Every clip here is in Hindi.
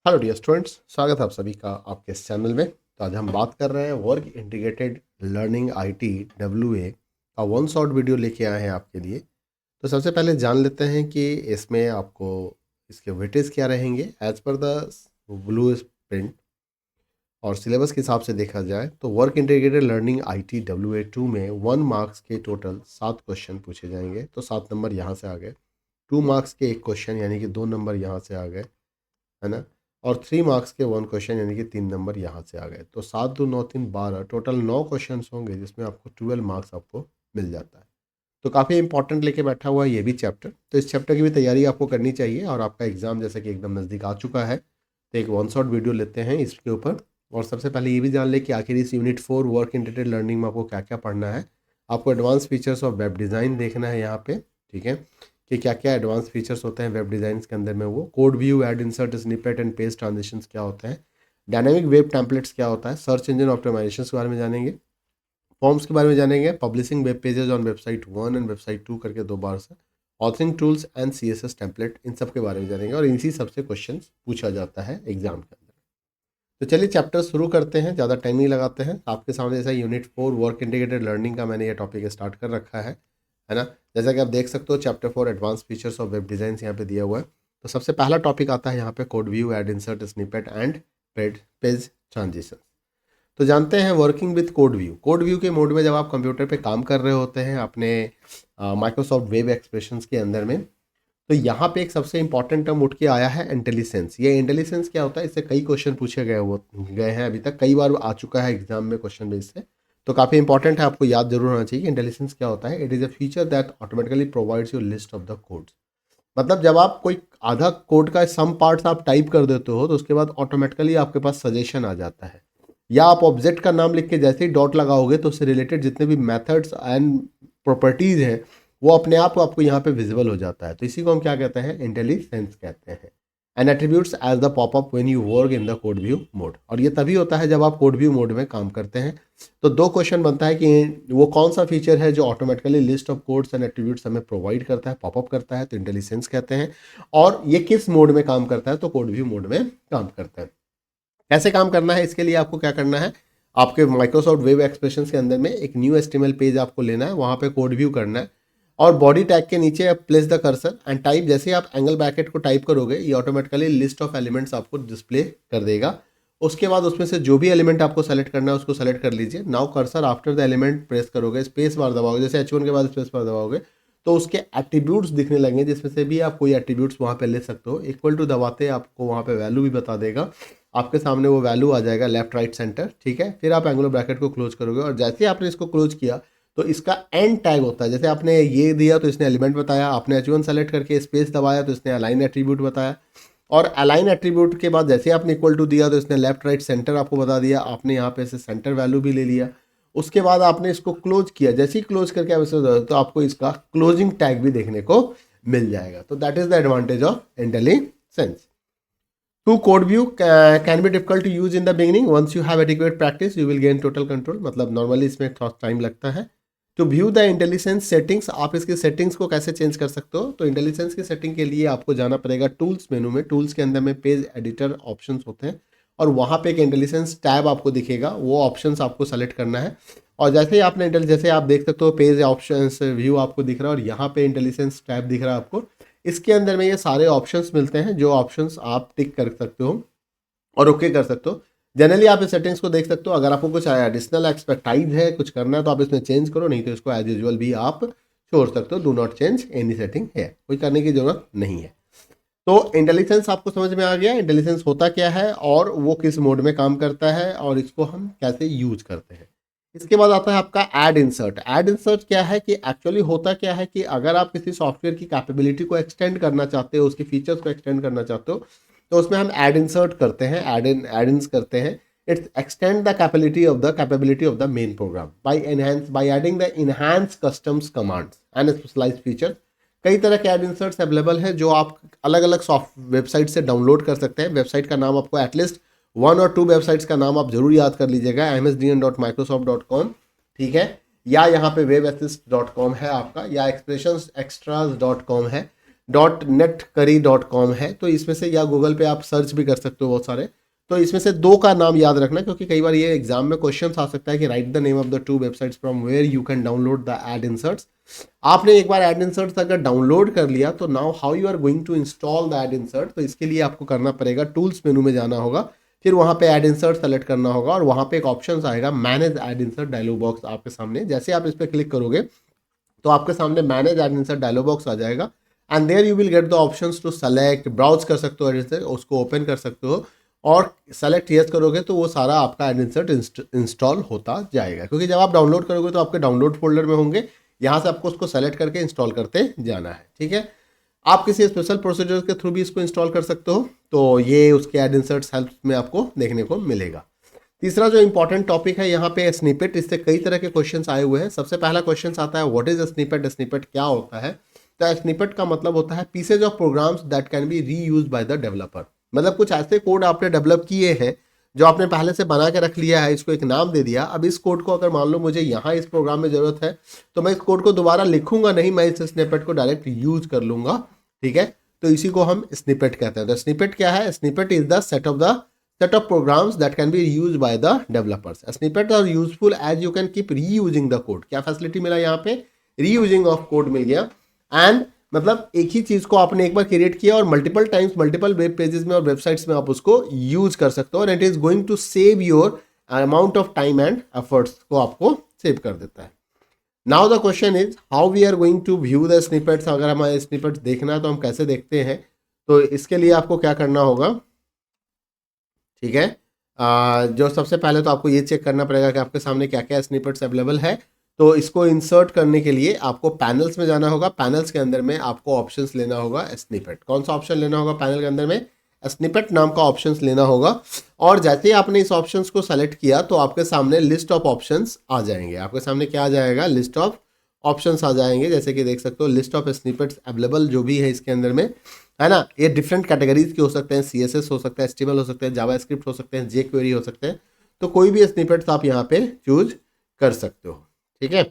हेलो डियर स्टूडेंट्स, स्वागत है आप सभी का आपके इस चैनल में। तो आज हम बात कर रहे हैं work integrated learning IT WA का वन शॉट वीडियो लेके आए हैं आपके लिए। तो सबसे पहले जान लेते हैं कि इसमें आपको इसके वेटेज क्या रहेंगे as per the blueprint और सिलेबस के हिसाब से देखा जाए तो work integrated learning IT WA2 में 1 मार्क्स के टोटल 7 क्वेश्चन पूछे जाएंगे। तो 7 नंबर यहाँ से आ गए। 2 मार्क्स के 1 क्वेश्चन यानी कि 2 नंबर यहाँ से आ गए, है ना। और 3 मार्क्स के 1 क्वेश्चन यानी कि 3 नंबर यहाँ से आ गए। तो 7 2 9 3 12 टोटल 9 क्वेश्चन होंगे जिसमें आपको 12 मार्क्स आपको मिल जाता है। तो काफ़ी इंपॉर्टेंट लेके बैठा हुआ है ये भी चैप्टर। तो इस चैप्टर की भी तैयारी आपको करनी चाहिए और आपका एग्जाम जैसे कि एकदम नज़दीक आ चुका है तो एक वन शॉट वीडियो लेते हैं इसके ऊपर। और सबसे पहले ये भी जान ले कि आखिर इस यूनिट 4 वर्क इंटीग्रेटेड लर्निंग में आपको क्या क्या पढ़ना है। आपको advance features of web design देखना है यहाँ पे, ठीक है, कि क्या क्या एडवांस फीचर्स होते हैं वेब डिज़ाइन के अंदर में। वो code view, add insert, snippet and page transitions क्या होते हैं, डायनामिक वेब टेम्पलेट्स क्या होता है, सर्च इंजन ऑप्टिमाइजेशन के बारे में जानेंगे, फॉर्म्स के बारे में जानेंगे, publishing web pages on website 1 and website 2 करके 2 बार से, authoring tools and CSS template, इन सब के बारे में जानेंगे और इसी सबसे क्वेश्चन पूछा जाता है एग्जाम के अंदर। तो चलिए चैप्टर शुरू करते हैं, ज़्यादा टाइम नहीं लगाते हैं। आपके सामने जैसा यूनिट 4 वर्क इंटीग्रेटेड लर्निंग का मैंने ये टॉपिक स्टार्ट कर रखा है ना। जैसा कि आप देख सकते हो chapter 4 advance features of web design यहाँ पे दिया हुआ है। तो सबसे पहला टॉपिक आता है यहाँ पे code view, add insert, snippet and page transition. तो जानते हैं working with code view. Code view के मोड में जब आप कंप्यूटर पे काम कर रहे होते हैं अपने माइक्रोसॉफ्ट वेब एक्सप्रेशंस के अंदर में, तो यहाँ पे एक सबसे इंपॉर्टेंट टर्म उठ के आया है इंटेलिजेंस। ये इंटेलिजेंस क्या होता है, इससे कई क्वेश्चन पूछे गए हैं, अभी तक कई बार आ चुका है एग्जाम में क्वेश्चन बेस से। तो काफ़ी इंपॉर्टेंट है, आपको याद जरूर होना चाहिए। इंटेलिजेंस क्या होता है? It is a feature that automatically provides you list of the codes. मतलब जब आप कोई आधा कोड का सम पार्ट्स आप टाइप कर देते हो तो उसके बाद ऑटोमेटिकली आपके पास सजेशन आ जाता है, या आप ऑब्जेक्ट का नाम लिख के जैसे ही डॉट लगाओगे तो उससे रिलेटेड जितने भी मेथड्स एंड प्रॉपर्टीज़ हैं वो अपने आप आपको यहाँ पे विजिबल हो जाता है। तो इसी को हम क्या कहते हैं? इंटेलिजेंस कहते हैं। And attributes as the popup when you work in the code view mode. और ये तभी होता है जब आप कोड व्यू मोड में काम करते हैं। तो 2 क्वेश्चन बनता है कि वो कौन सा फीचर है जो automatically list of codes and attributes हमें प्रोवाइड करता है, पॉपअप करता है, तो इंटेलिजेंस कहते हैं। और ये किस मोड में काम करता है? तो कोड व्यू मोड में काम करता है। कैसे काम करना है? इसके लिए आपको क्या करना है, आपके माइक्रोसॉफ्ट वेब एक्सप्रेशन के अंदर में एक न्यू HTML पेज आपको लेना है, वहाँ पे कोड व्यू करना है और बॉडी टैग के नीचे आप place the cursor and type. जैसे ही आप एंगल ब्रैकेट को टाइप करोगे ये ऑटोमेटिकली लिस्ट ऑफ एलिमेंट्स आपको डिस्प्ले कर देगा। उसके बाद उसमें से जो भी एलिमेंट आपको सेलेक्ट करना है उसको सेलेक्ट कर लीजिए। Now cursor after the element press करोगे, स्पेस बार दबाओगे, जैसे H1 के बाद स्पेस बार दबाओगे तो उसके एट्रीब्यूट्स दिखने लगेंगे, जिसमें से भी आप कोई एट्रीब्यूट्स वहाँ पे ले सकते हो। इक्वल टू दबाते आपको वहाँ पे वैल्यू भी बता देगा, आपके सामने वो वैल्यू आ जाएगा लेफ्ट राइट सेंटर, ठीक है। फिर आप एंगुलर ब्रैकेट को क्लोज करोगे और जैसे ही आपने इसको क्लोज किया तो इसका एंड टैग होता है। जैसे आपने ये दिया तो इसने एलिमेंट बताया, आपने H1 सेलेक्ट करके स्पेस दबाया तो इसने अलाइन एट्रीब्यूट बताया, और अलाइन एट्रीब्यूट के बाद जैसे आपने इक्वल टू दिया तो इसने लेफ्ट राइट सेंटर आपको बता दिया। आपने यहाँ पे से सेंटर वैल्यू भी ले लिया। उसके बाद आपने इसको क्लोज किया, जैसे ही क्लोज करके आप इसे तो आपको इसका क्लोजिंग टैग भी देखने को मिल जाएगा। तो that is the advantage of intelligence. To code view can be difficult to use in the beginning. Once you have adequate practice, you will gain total control. मतलब नॉर्मली इसमें थोड़ा टाइम लगता है। To view the intelligence settings, आप इसकी सेटिंग्स को कैसे चेंज कर सकते हो? तो इंटेलिजेंस की सेटिंग के लिए आपको जाना पड़ेगा टूल्स मेनू में। टूल्स के अंदर में पेज एडिटर ऑप्शंस होते हैं और वहाँ पे एक इंटेलिजेंस टैब आपको दिखेगा, वो ऑप्शंस आपको सेलेक्ट करना है। और जैसे ही आपने जैसे आप देख सकते हो पेज ऑप्शंस व्यू आपको दिख रहा है और यहाँ पे इंटेलिजेंस टैब दिख रहा है आपको। इसके अंदर में ये सारे ऑप्शंस मिलते हैं जो ऑप्शंस आप टिक कर सकते हो और ओके कर सकते हो। जनरली आप इस सेटिंग्स को देख सकते हो। अगर आपको कुछ एडिशनल एक्सपेक्टाइज है, कुछ करना है तो आप इसमें चेंज करो, नहीं तो इसको एज यूजुअल भी आप छोड़ सकते हो। Do not change any setting है, कोई करने की जरूरत नहीं है। तो इंटेलिजेंस आपको समझ में आ गया, इंटेलिजेंस होता क्या है और वो किस मोड में काम करता है और इसको हम कैसे यूज करते हैं। इसके बाद आता है आपका ऐड इंसर्ट। ऐड इंसर्ट क्या है कि एक्चुअली होता क्या है कि अगर आप किसी सॉफ्टवेयर की कैपेबिलिटी को एक्सटेंड करना चाहते हो, उसके फीचर्स को एक्सटेंड करना चाहते हो, तो उसमें हम ऐड इंसर्ट करते हैं, ऐड इन्स करते हैं। It's extend the capability of the main program by adding the enhance customs commands and specialized feature. कई तरह के ऐड इंसर्ट्स अवेलेबल है जो आप अलग अलग सॉफ्ट वेबसाइट से डाउनलोड कर सकते हैं। वेबसाइट का नाम आपको एटलीस्ट 1 और 2 वेबसाइट्स का नाम आप जरूर याद कर लीजिएगा। msdn.microsoft.com, ठीक है, या यहाँ पे webassist.com है आपका, या expressions extras.com है। .netcurry.com है, तो इसमें से, या गूगल पे आप सर्च भी कर सकते हो बहुत सारे, तो इसमें से दो का नाम याद रखना, क्योंकि कई बार ये एग्जाम में क्वेश्चन आ सकता है कि write the name of the two websites from where you can download the add inserts. आपने एक बार एड इंसर्ट्स अगर डाउनलोड कर लिया तो now how you are going to install the add insert, तो इसके लिए आपको करना पड़ेगा टूल्स मेनू में जाना होगा, फिर वहाँ पे एड इंसर्ट सेलेक्ट करना होगा और वहाँ पे एक ऑप्शन आएगा manage add insert dialog box आपके सामने। जैसे आप इस पर क्लिक करोगे तो आपके सामने manage add insert dialog box आ जाएगा and there you will get the options to select, browse कर सकते हो एड इंसर्ट, उसको ओपन कर सकते हो और सेलेक्ट यस करोगे तो वो सारा आपका एड इंसर्ट इंस्टॉल होता जाएगा। क्योंकि जब आप डाउनलोड करोगे तो आपके डाउनलोड फोल्डर में होंगे, यहाँ से आपको उसको सेलेक्ट करके इंस्टॉल करते जाना है, ठीक है। आप किसी स्पेशल प्रोसीजर के थ्रू भी इसको इंस्टॉल कर सकते हो, तो ये उसके एड इंसर्ट्स हेल्प में आपको देखने को मिलेगा। तीसरा जो इंपॉर्टेंट टॉपिक है यहाँ पे स्निपेट, इससे कई तरह के क्वेश्चंस आए हुए हैं। सबसे पहला क्वेश्चन आता है व्हाट इज स्निपेट, स्निपेट क्या होता है। तो स्निपेट का मतलब होता है pieces of programs that can B reuse by the developer. मतलब कुछ ऐसे कोड आपने डेवलप किए हैं जो आपने पहले से बना के रख लिया है, इसको एक नाम दे दिया, अब इस कोड को अगर मान लो मुझे यहाँ इस प्रोग्राम में जरूरत है तो मैं इस कोड को दोबारा लिखूंगा नहीं, मैं इस स्निपेट को डायरेक्ट यूज कर लूंगा, ठीक है। तो इसी को हम स्निपेट कहते हैं। तो स्निपेट क्या है? Snippet is the set of programs that can be used by the developers. Snippets are useful as you can keep reusing the code. क्या फैसिलिटी मिला यहाँ पे? रीयूजिंग ऑफ कोड मिल गया। एंड मतलब एक ही चीज को आपने एक बार क्रिएट किया और multiple times multiple web pages में और वेबसाइट्स में आप उसको यूज कर सकते हो और it is going to save your amount of time and efforts को आपको सेव कर देता है। Now the question is how we are going to view the snippets. अगर हमारे स्निपेट्स देखना है तो हम कैसे देखते हैं, तो इसके लिए आपको क्या करना होगा, ठीक है। जो सबसे पहले तो आपको ये चेक करना पड़ेगा कि आपके सामने क्या क्या स्निपेट्स अवेलेबल है। तो इसको इंसर्ट करने के लिए आपको पैनल्स में जाना होगा। पैनल्स के अंदर में आपको ऑप्शंस लेना होगा स्निपेट। कौन सा ऑप्शन लेना होगा पैनल के अंदर में? स्निपेट नाम का ऑप्शंस लेना होगा। और जैसे ही आपने इस ऑप्शंस को सेलेक्ट किया तो आपके सामने लिस्ट ऑफ ऑप्शंस आ जाएंगे। आपके सामने क्या आ जाएगा? लिस्ट ऑफ ऑप्शंस आ जाएंगे। जैसे कि देख सकते हो लिस्ट ऑफ स्निपेट्स अवेलेबल जो भी है इसके अंदर में, है ना। ये डिफरेंट कैटेगरीज के हो सकते हैं, CSS हो सकता है, HTML हो सकते हैं, जावास्क्रिप्ट हो सकते हैं, jQuery हो सकते हैं। तो कोई भी स्निपेट्स आप यहाँ पे चूज कर सकते हो, ठीक है।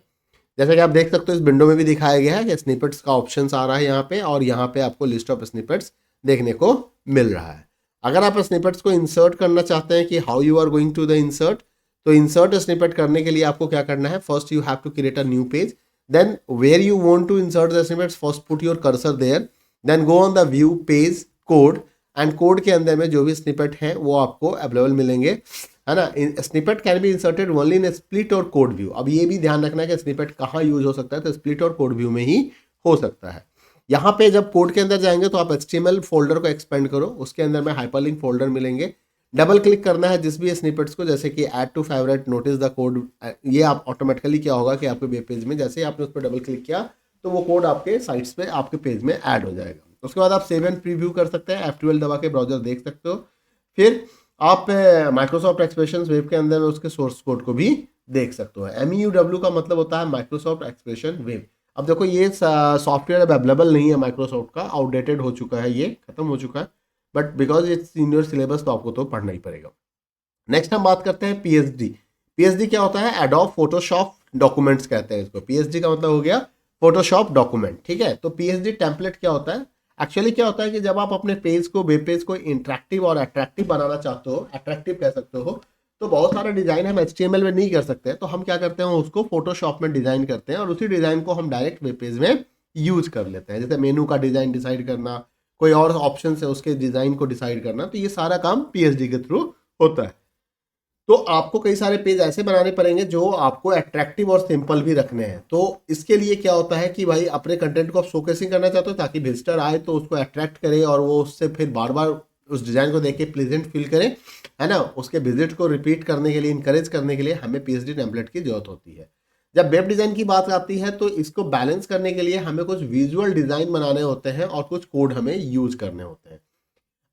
जैसे कि आप देख सकते हो इस विंडो में भी दिखाया गया है कि स्निपेट्स का ऑप्शंस आ रहा है यहाँ पे, और यहाँ पे आपको लिस्ट ऑफ स्निपेट्स देखने को मिल रहा है। अगर आप स्निपेट्स को इंसर्ट करना चाहते हैं कि how you are going to the insert, तो इंसर्ट स्निपेट करने के लिए आपको क्या करना है? First you have to create a new page, then where you want to insert the snippets first put your cursor there, then go on the view page code, and code के अंदर में जो भी स्निपेट है वो आपको अवेलेबल मिलेंगे, है ना। Snippet can be inserted only in split और कोड व्यू। अब ये भी ध्यान रखना है कि स्निपेट कहाँ यूज हो सकता है, तो स्प्लिट और कोड व्यू में ही हो सकता है। यहाँ पे जब कोड के अंदर जाएंगे तो आप HTML फोल्डर को एक्सपेंड करो, उसके अंदर में हाइपरलिंक फोल्डर मिलेंगे, डबल क्लिक करना है जिस भी स्निपेट्स को, जैसे कि add to favourite, notice the code. ये आप ऑटोमेटिकली क्या होगा कि आपके वेब पेज में जैसे ही आपने उस पर डबल क्लिक किया तो वो कोड आपके साइट्स पे आपके पेज में ऐड हो जाएगा। उसके बाद आप सेव एंड प्रीव्यू कर सकते हैं, F12 दबा के ब्राउजर देख सकते हो। फिर आप माइक्रोसॉफ्ट एक्सप्रेशन वेब के अंदर में उसके सोर्स कोड को भी देख सकते हो। MEUW का मतलब होता है माइक्रोसॉफ्ट एक्सप्रेशन वेब। अब देखो ये सॉफ्टवेयर अब अवेलेबल नहीं है माइक्रोसॉफ्ट का, आउटडेटेड हो चुका है, ये खत्म हो चुका है, but because it's in your syllabus तो आपको तो पढ़ना ही पड़ेगा। नेक्स्ट हम बात करते हैं PSD। PSD क्या होता है? एडोब फोटोशॉप डॉक्यूमेंट्स कहते हैं इसको। PSD का मतलब हो गया फोटोशॉप डॉक्यूमेंट, ठीक है। तो PSD टेम्पलेट क्या होता है? एक्चुअली क्या होता है कि जब आप अपने पेज को, वेब पेज को इंटरेक्टिव और अट्रैक्टिव बनाना चाहते हो, अट्रैक्टिव कह सकते हो, तो बहुत सारा डिजाइन हम HTML में नहीं कर सकते, तो हम क्या करते हैं उसको फोटोशॉप में डिजाइन करते हैं और उसी डिजाइन को हम डायरेक्ट वेब पेज में यूज कर लेते हैं। जैसे मेनू का डिजाइन डिसाइड करना, कोई और ऑप्शन है उसके डिजाइन को डिसाइड करना, तो ये सारा काम PSD के थ्रू होता है। तो आपको कई सारे पेज ऐसे बनाने पड़ेंगे जो आपको अट्रैक्टिव और सिंपल भी रखने हैं। तो इसके लिए क्या होता है कि भाई अपने कंटेंट को आप शोकेसिंग करना चाहते हो ताकि विजिटर आए तो उसको अट्रैक्ट करे और वो उससे फिर बार बार उस डिज़ाइन को देख के प्लीजेंट फील करे, है ना। उसके विजिट को रिपीट करने के लिए, इंकरेज करने के लिए हमें PSD टेम्पलेट की जरूरत होती है। जब वेब डिज़ाइन की बात आती है तो इसको बैलेंस करने के लिए हमें कुछ विजुअल डिज़ाइन बनाने होते हैं और कुछ कोड हमें यूज करने होते हैं।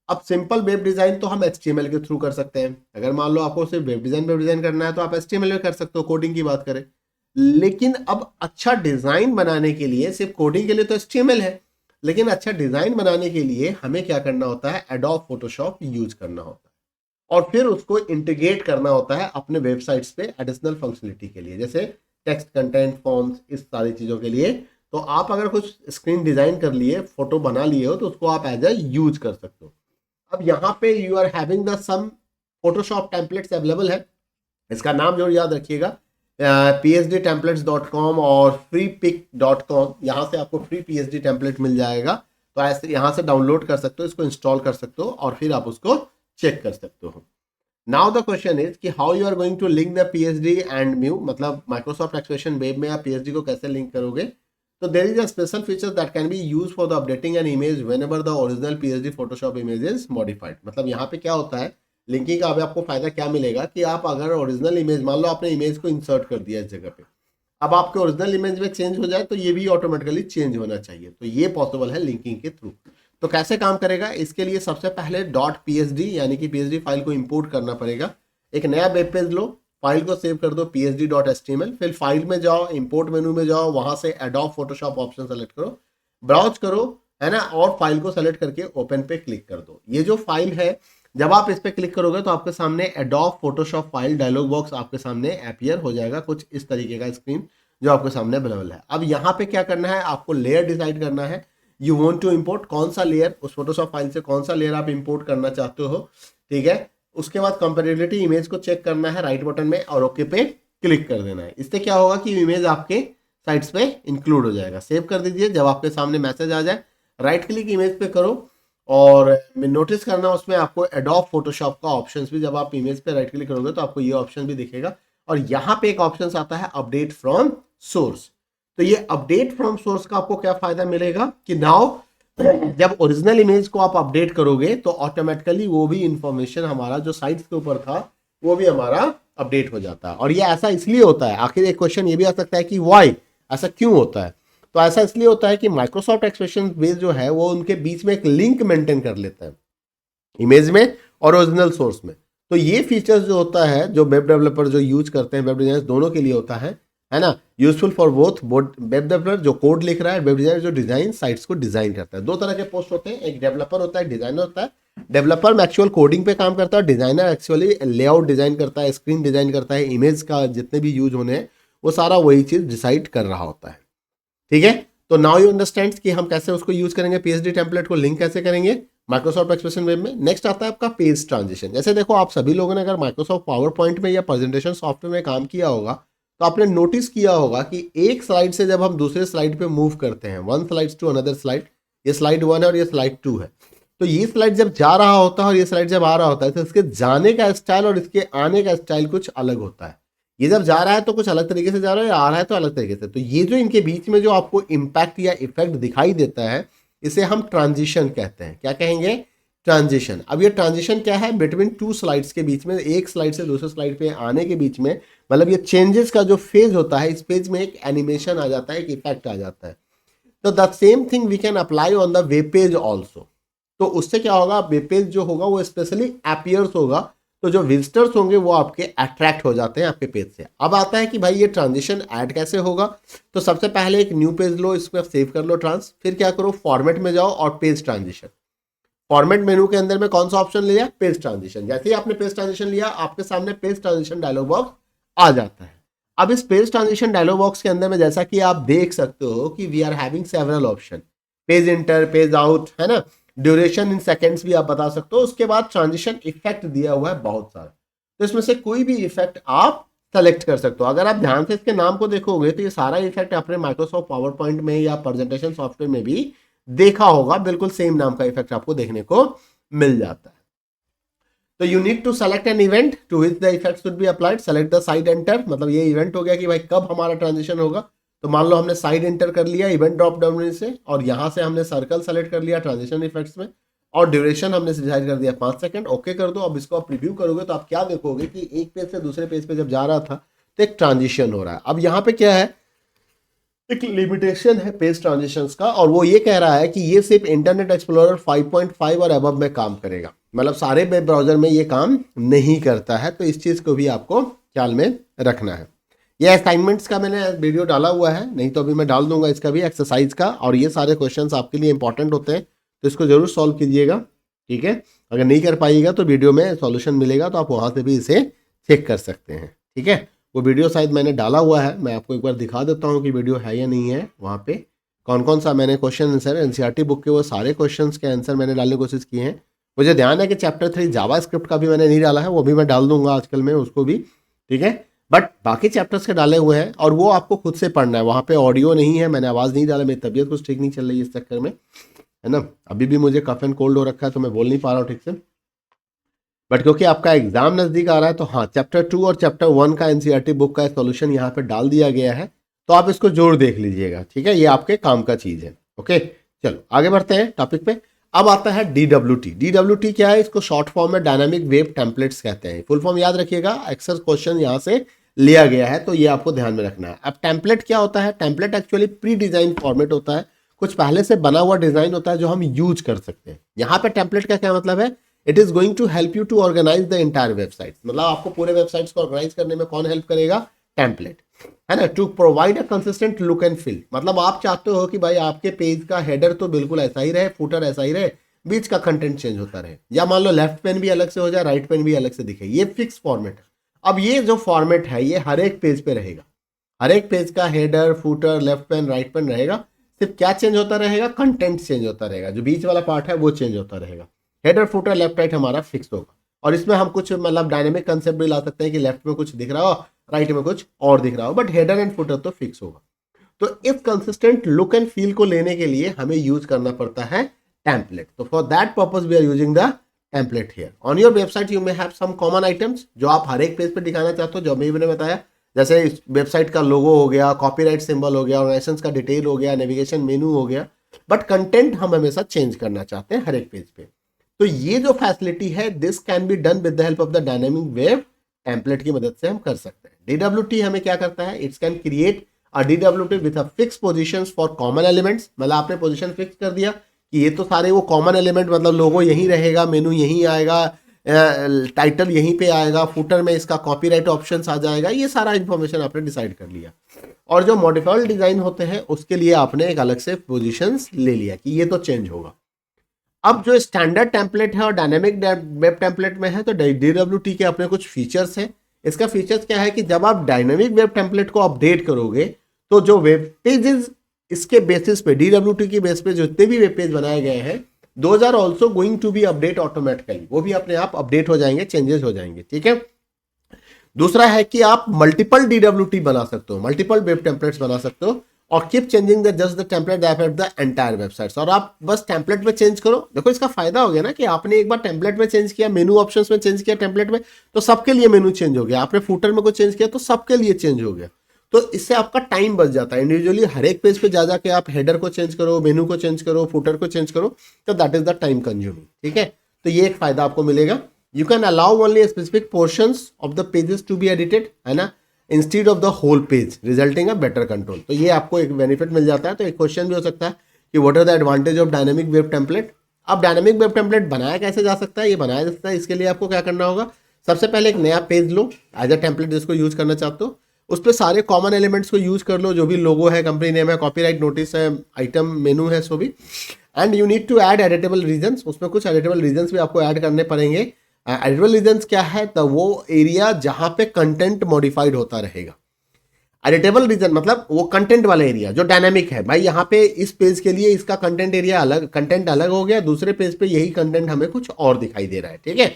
अब सिंपल वेब डिजाइन तो हम HTML के थ्रू कर सकते हैं। अगर मान लो आपको सिर्फ वेब डिजाइन करना है तो आप HTML में कर सकते हो, कोडिंग की बात करें। लेकिन अब अच्छा डिजाइन बनाने के लिए, सिर्फ कोडिंग के लिए तो HTML है, लेकिन अच्छा डिजाइन बनाने के लिए हमें क्या करना होता है? एडोब फोटोशॉप यूज करना होता है और फिर उसको इंटीग्रेट करना होता है अपने वेबसाइट्स पे एडिशनल फंक्शनलिटी के लिए, जैसे टेक्स्ट, कंटेंट, फॉर्म्स, इस सारी चीजों के लिए। तो आप अगर कुछ स्क्रीन डिजाइन कर लिए, फोटो बना लिए हो, तो उसको आप एज ए यूज कर सकते हो। अब यहाँ पे you are having the some Photoshop templates available है। इसका नाम जरूर याद रखिएगा, psdtemplates.com और freepik.com। यहाँ से आपको फ्री psd टेम्पलेट मिल जाएगा, तो ऐसे यहाँ से डाउनलोड कर सकते हो, इसको इंस्टॉल कर सकते हो और फिर आप उसको चेक कर सकते हो। नाउ द क्वेश्चन इज कि how you are going to link the psd and म्यू, मतलब माइक्रोसॉफ्ट एक्सप्रेशन वेब में आप psd को कैसे लिंक करोगे। तो there is a special feature that can be use for the updating an image whenever the original psd Photoshop image is modified. मतलब यहाँ पे क्या होता है लिंकिंग का, अभी आपको फायदा क्या मिलेगा कि आप अगर ओरिजिनल इमेज, मान लो आपने इमेज को इंसर्ट कर दिया इस जगह पे, अब आपके ओरिजिनल इमेज में चेंज हो जाए तो ये भी ऑटोमेटिकली चेंज होना चाहिए। तो ये पॉसिबल है लिंकिंग के थ्रू। तो कैसे काम करेगा, इसके लिए सबसे पहले .psd यानी कि psd फाइल को इंपोर्ट करना पड़ेगा। एक नया वेब पेज लो, फाइल को सेव कर दो psd.html, फिर फाइल में जाओ, इंपोर्ट मेनू में जाओ, वहां से एडोब फोटोशॉप ऑप्शन सेलेक्ट करो, ब्राउज करो, है ना, और फाइल को सेलेक्ट करके ओपन पे क्लिक कर दो। ये जो फाइल है, जब आप इस पे क्लिक करोगे तो आपके सामने adobe Photoshop file dialog box आपके सामने अपीयर हो जाएगा, कुछ इस तरीके का स्क्रीन जो आपके सामने अवेलेबल है। अब यहाँ पे क्या करना है, आपको लेयर डिसाइड करना है। यू वांट टू इंपोर्ट कौन सा लेयर, उस फोटोशॉप फाइल से कौन सा लेयर आप इंपोर्ट करना चाहते हो, ठीक है। उसके बाद कंपैटिबिलिटी इमेज को चेक करना है राइट बटन में और ओके पे क्लिक कर देना है। इससे क्या होगा कि इमेज आपके साइट्स पे इंक्लूड हो जाएगा। सेव कर दीजिए, जब आपके सामने मैसेज आ जाए राइट क्लिक इमेज पे करो और नोटिस करना उसमें आपको एडोब फोटोशॉप का ऑप्शंस भी, जब आप इमेज पे राइट क्लिक करोगे तो आपको ये ऑप्शन भी दिखेगा और यहाँ पे एक ऑप्शन आता है अपडेट फ्रॉम सोर्स। तो ये अपडेट फ्रॉम सोर्स का आपको क्या फायदा मिलेगा कि नाउ जब ओरिजिनल इमेज को आप अपडेट करोगे तो ऑटोमेटिकली वो भी इंफॉर्मेशन हमारा जो साइट्स के ऊपर था वो भी हमारा अपडेट हो जाता है। और ये ऐसा इसलिए होता है, आखिर एक क्वेश्चन ये भी आ सकता है कि व्हाई, ऐसा क्यों होता है। तो ऐसा इसलिए होता है कि माइक्रोसॉफ्ट एक्सप्रेशन बेस जो है वो उनके बीच में एक लिंक मेंटेन कर लेता है इमेज में और ओरिजिनल सोर्स में। तो ये फीचर्स जो होता है, जो वेब डेवलपर जो यूज करते हैं, वेब डिजाइनर्स दोनों के लिए होता है ना, useful for both web developer जो कोड लिख रहा है, वेब डिजाइनर जो डिजाइन साइट्स को डिजाइन करता है। दो तरह के पोस्ट होते हैं, एक डेवलपर होता है, डिजाइनर होता है। डेवलपर में एक्चुअल कोडिंग पे काम करता है, डिजाइनर एक्चुअली लेआउट डिजाइन करता है, स्क्रीन डिजाइन करता है, इमेज का जितने भी यूज होने हैं वो सारा वही चीज डिसाइड कर रहा होता है, ठीक है। तो नाउ यू अंडरस्टैंड कि हम कैसे उसको यूज करेंगे, पीएचडी टेम्पलेट को लिंक कैसे करेंगे माइक्रोसॉफ्ट एक्सप्रेशन वेब में। नेक्स्ट आता है आपका पेज ट्रांजिशन। जैसे देखो, आप सभी लोगों ने अगर माइक्रोसॉफ्ट पावर पॉइंट में या प्रेजेंटेशन सॉफ्टवेयर में काम किया होगा तो आपने नोटिस किया होगा कि एक स्लाइड से जब हम दूसरे स्लाइड पे मूव करते हैं, one slide to another slide, ये स्लाइड 1 है और ये स्लाइड 2 है, तो ये स्लाइड जब जा रहा होता है और ये स्लाइड जब आ रहा होता है तो इसके जाने का स्टाइल और इसके आने का स्टाइल कुछ अलग होता है। ये जब जा रहा है तो कुछ अलग तरीके से जा रहा है, या आ रहा है तो अलग तरीके से। तो ये जो इनके बीच में जो आपको इम्पैक्ट या इफेक्ट दिखाई देता है, इसे हम ट्रांजिशन कहते हैं। क्या कहेंगे, ट्रांजिशन। अब ये ट्रांजिशन क्या है, बिटवीन टू स्लाइड्स के बीच में, एक स्लाइड से दूसरे स्लाइड पे आने के बीच में, मतलब ये चेंजेस का जो फेज होता है, इस फेज में एक एनिमेशन आ जाता है, एक इफेक्ट आ जाता है। तो the same thing we can apply on the web page also. तो उससे क्या होगा, वेब पेज जो होगा वो स्पेशली अपीयर्स होगा, तो जो विजिटर्स होंगे वो आपके अट्रैक्ट हो जाते हैं आपके पेज से। अब आता है कि भाई ये ट्रांजिशन ऐड कैसे होगा। तो सबसे पहले एक न्यू पेज लो, इसको सेव कर लो ट्रांस, फिर क्या करो, फॉर्मेट में जाओ और पेज ट्रांजिशन। फॉर्मेट मेनू के अंदर में कौन सा ऑप्शन लिया, पेज ट्रांजिशन। जैसे ही आपने पेज ट्रांजिशन लिया, आपके सामने पेज ट्रांजिशन डायलॉग बॉक्स आ जाता है। अब इस पेज ट्रांजिशन डायलॉग बॉक्स के अंदर में जैसा कि आप देख सकते हो कि we are having several option, page enter, page out, है ना, ड्यूरेशन इन सेकेंड्स भी आप बता सकते हो। उसके बाद ट्रांजिशन इफेक्ट दिया हुआ है बहुत सारा, तो इसमें से कोई भी इफेक्ट आप सेलेक्ट कर सकते हो। अगर आप ध्यान से इसके नाम को देखोगे तो ये सारा इफेक्ट आपने माइक्रोसॉफ्ट पावर पॉइंट में या प्रेजेंटेशन सॉफ्टवेयर में भी देखा होगा, बिल्कुल सेम नाम का इफेक्ट आपको देखने को मिल जाता है। तो you need to select an event to which the effect should be applied, select the side enter, मतलब ये इवेंट हो गया कि भाई कब हमारा ट्रांजिशन होगा। तो मान लो हमने साइड एंटर कर लिया इवेंट ड्रॉप डाउन से, और यहाँ से हमने सर्कल सेलेक्ट कर लिया ट्रांजिशन इफेक्ट्स में, और ड्यूरेशन हमने डिसाइड कर दिया 5 सेकंड, ओके कर दो। अब इसको आप रिव्यू करोगे तो आप क्या देखोगे कि एक पेज से दूसरे पेज पे जब जा रहा था तो एक ट्रांजिशन हो रहा है। अब यहाँ पे क्या है, एक लिमिटेशन है पेज ट्रांजिशंस का, और वो ये कह रहा है कि ये सिर्फ इंटरनेट एक्सप्लोरर 5.5 और अबव में काम करेगा, मतलब सारे वेब ब्राउजर में ये काम नहीं करता है। तो इस चीज़ को भी आपको ख्याल में रखना है। ये असाइनमेंट्स का मैंने वीडियो डाला हुआ है, नहीं तो अभी मैं डाल दूंगा इसका भी, एक्सरसाइज का, और ये सारे क्वेश्चंस आपके लिए इंपॉर्टेंट होते हैं, तो इसको जरूर सॉल्व कीजिएगा, ठीक है। अगर नहीं कर पाइएगा तो वीडियो में सॉल्यूशन मिलेगा, तो आप वहाँ से भी इसे चेक कर सकते हैं, ठीक है। वो वीडियो शायद मैंने डाला हुआ है, मैं आपको एक बार दिखा देता हूँ कि वीडियो है या नहीं है वहाँ पे। कौन कौन सा मैंने क्वेश्चन आंसर एनसीईआरटी बुक के वो सारे क्वेश्चंस के आंसर मैंने डालने की कोशिश की हैं। मुझे ध्यान है कि चैप्टर 3 जावा स्क्रिप्ट का भी मैंने नहीं डाला है, वो भी मैं डाल दूंगा आजकल में उसको भी, ठीक है। बट बाकी चैप्टर्स के डाले हुए हैं और वो आपको खुद से पढ़ना है, वहाँ पे ऑडियो नहीं है, मैंने आवाज़ नहीं डाला, मेरी तबीयत कुछ ठीक नहीं चल रही है इस चक्कर में, है ना। अभी भी मुझे कफ एंड कोल्ड हो रखा है तो मैं बोल नहीं पा रहा हूँ ठीक से, बट क्योंकि आपका एग्जाम नज़दीक आ रहा है तो हाँ, चैप्टर 2 और चैप्टर 1 का एनसीईआरटी बुक का सॉल्यूशन यहाँ पे डाल दिया गया है, तो आप इसको जरूर देख लीजिएगा, ठीक है। ये आपके काम का चीज़ है, ओके। चलो आगे बढ़ते हैं टॉपिक पे। अब आता है DWT। DWT क्या है? इसको शॉर्ट फॉर्म में डायनामिक वेब टेम्पलेट्स कहते हैं। फुल फॉर्म याद रखिएगा, अक्सर क्वेश्चन यहाँ से लिया गया है, तो ये आपको ध्यान में रखना है। अब टेम्पलेट क्या होता है? Template actually pre design format होता है, कुछ पहले से बना हुआ डिजाइन होता है जो हम यूज कर सकते हैं। यहाँ पे टेम्पलेट का क्या मतलब है? It is going to help you to organize the entire website. मतलब आपको पूरे वेबसाइट्स को ऑर्गेनाइज करने में कौन हेल्प करेगा? टेम्पलेट, है ना। To provide a consistent look and feel, मतलब आप चाहते हो कि भाई आपके पेज का हेडर तो बिल्कुल ऐसा ही रहे, फुटर ऐसा ही रहे, बीच का कंटेंट चेंज होता रहे, या मान लो लेफ्ट पेन भी अलग से हो जाए, राइट पेन भी अलग से दिखे, ये फिक्स फॉर्मेट है। अब ये जो फॉर्मेट है ये हर एक पेज पे रहेगा, हर एक पेज का header, footer, left pane, right pane रहेगा। सिर्फ क्या चेंज होता रहेगा? कंटेंट चेंज होता रहेगा, जो बीच वाला पार्ट है वो चेंज होता रहेगा। हेडर, फुटर, लेफ्ट राइट हमारा फिक्स होगा, और इसमें हम कुछ मतलब डायनेमिक कंसेप्ट भी ला सकते हैं कि लेफ्ट में कुछ दिख रहा हो, राइट में कुछ और दिख रहा हो, बट हेडर एंड फुटर तो फिक्स होगा। तो इस कंसिस्टेंट लुक एंड फील को लेने के लिए हमें यूज करना पड़ता है टेम्पलेट। तो for that purpose we are using the template here. On your website you may have some common items जो आप हर एक पेज पे दिखाना चाहते हो, जो अभी मैंने बताया, जैसे इस वेबसाइट का लोगो हो गया, कॉपीराइट सिंबल हो गया, ऑर्गेनाइजेशन का डिटेल हो गया, नेविगेशन मेनू हो गया, बट कंटेंट हम हमेशा चेंज करना चाहते हैं हर एक पेज पे। तो ये जो फैसिलिटी है, this can be done with the help of the dynamic web template की मदद से हम कर सकते हैं। DWT हमें क्या करता है? It's can create a DWT with a fix positions for common elements. मतलब आपने पोजीशन फिक्स कर दिया कि ये तो सारे वो कॉमन एलिमेंट, मतलब लोगो यहीं रहेगा, मेनू यहीं आएगा, टाइटल यहीं पे आएगा, फुटर में इसका कॉपीराइट ऑप्शंस आ जाएगा, ये सारा इंफॉर्मेशन आपने डिसाइड कर लिया। और जो मॉडिफाइड डिजाइन होते हैं उसके लिए आपने एक अलग से पोजीशंस ले लिया कि ये तो चेंज होगा। अब जो स्टैंडर्ड टेम्पलेट है और डायनेमिक वेब टेम्पलेट में है, तो DWT के अपने कुछ फीचर्स हैं। इसका फीचर्स क्या है कि जब आप डायनेमिक वेब टेम्पलेट को अपडेट करोगे तो जो वेब पेजेस इसके बेसिस पे, DWT की बेस पे जितने भी वेब पेज बनाए गए हैं, those are also going to be update automatically. वो भी अपने आप अपडेट हो जाएंगे, चेंजेस हो जाएंगे, ठीक है। दूसरा है कि आप मल्टीपल DWT बना सकते हो, मल्टीपल वेब टेम्पलेट्स बना सकते हो, और keep changing the just the template that affect the entire websites. और आप बस टेम्पलेट में चेंज करो। देखो इसका फायदा हो गया ना कि आपने एक बार टेम्पलेट में चेंज किया, मेनू ऑप्शंस में चेंज किया टेम्पलेट में, तो सबके लिए मेनू चेंज हो गया। आपने फुटर में कुछ चेंज किया तो सबके लिए चेंज हो गया। तो इससे आपका टाइम बच जाता है। इंडिविजुअली हर एक पेज पे जा जाके आप हेडर को चेंज करो, मेनू को चेंज करो, फुटर को चेंज करो, तो that is the time consuming, ठीक है। तो ये एक फायदा आपको मिलेगा। You can allow only specific portions of the pages to be edited, है ना, instead of the whole page, resulting a better control. तो ये आपको एक बेनिफिट मिल जाता है। तो एक क्वेश्चन भी हो सकता है कि what are the advantage of dynamic web template. अब डायनेमिक वेब टेम्पलेट बनाया कैसे जा सकता है? ये बनाया जा सकता है, इसके लिए आपको क्या करना होगा? सबसे पहले एक नया पेज लो एज अ टेम्पलेट जिसको यूज करना चाहते हो, उस पर सारे कॉमन एलिमेंट्स को यूज कर लो, जो भी लोगो है, कंपनी नेम है, कॉपीराइट नोटिस है, आइटम मेनू है, सो भी। And you need to add editable regions. उसमें कुछ एडिटेबल रीजन्स भी आपको ऐड करने पड़ेंगे। एडिटेबल रीजन्स क्या है? तो वो एरिया जहां पे कंटेंट मॉडिफाइड होता रहेगा। एडिटेबल रीजन मतलब वो कंटेंट वाला एरिया जो डायनामिक है। भाई यहाँ पे इस पेज के लिए इसका कंटेंट एरिया अलग, कंटेंट अलग हो गया, दूसरे पेज पे यही कंटेंट हमें कुछ और दिखाई दे रहा है, ठीक है।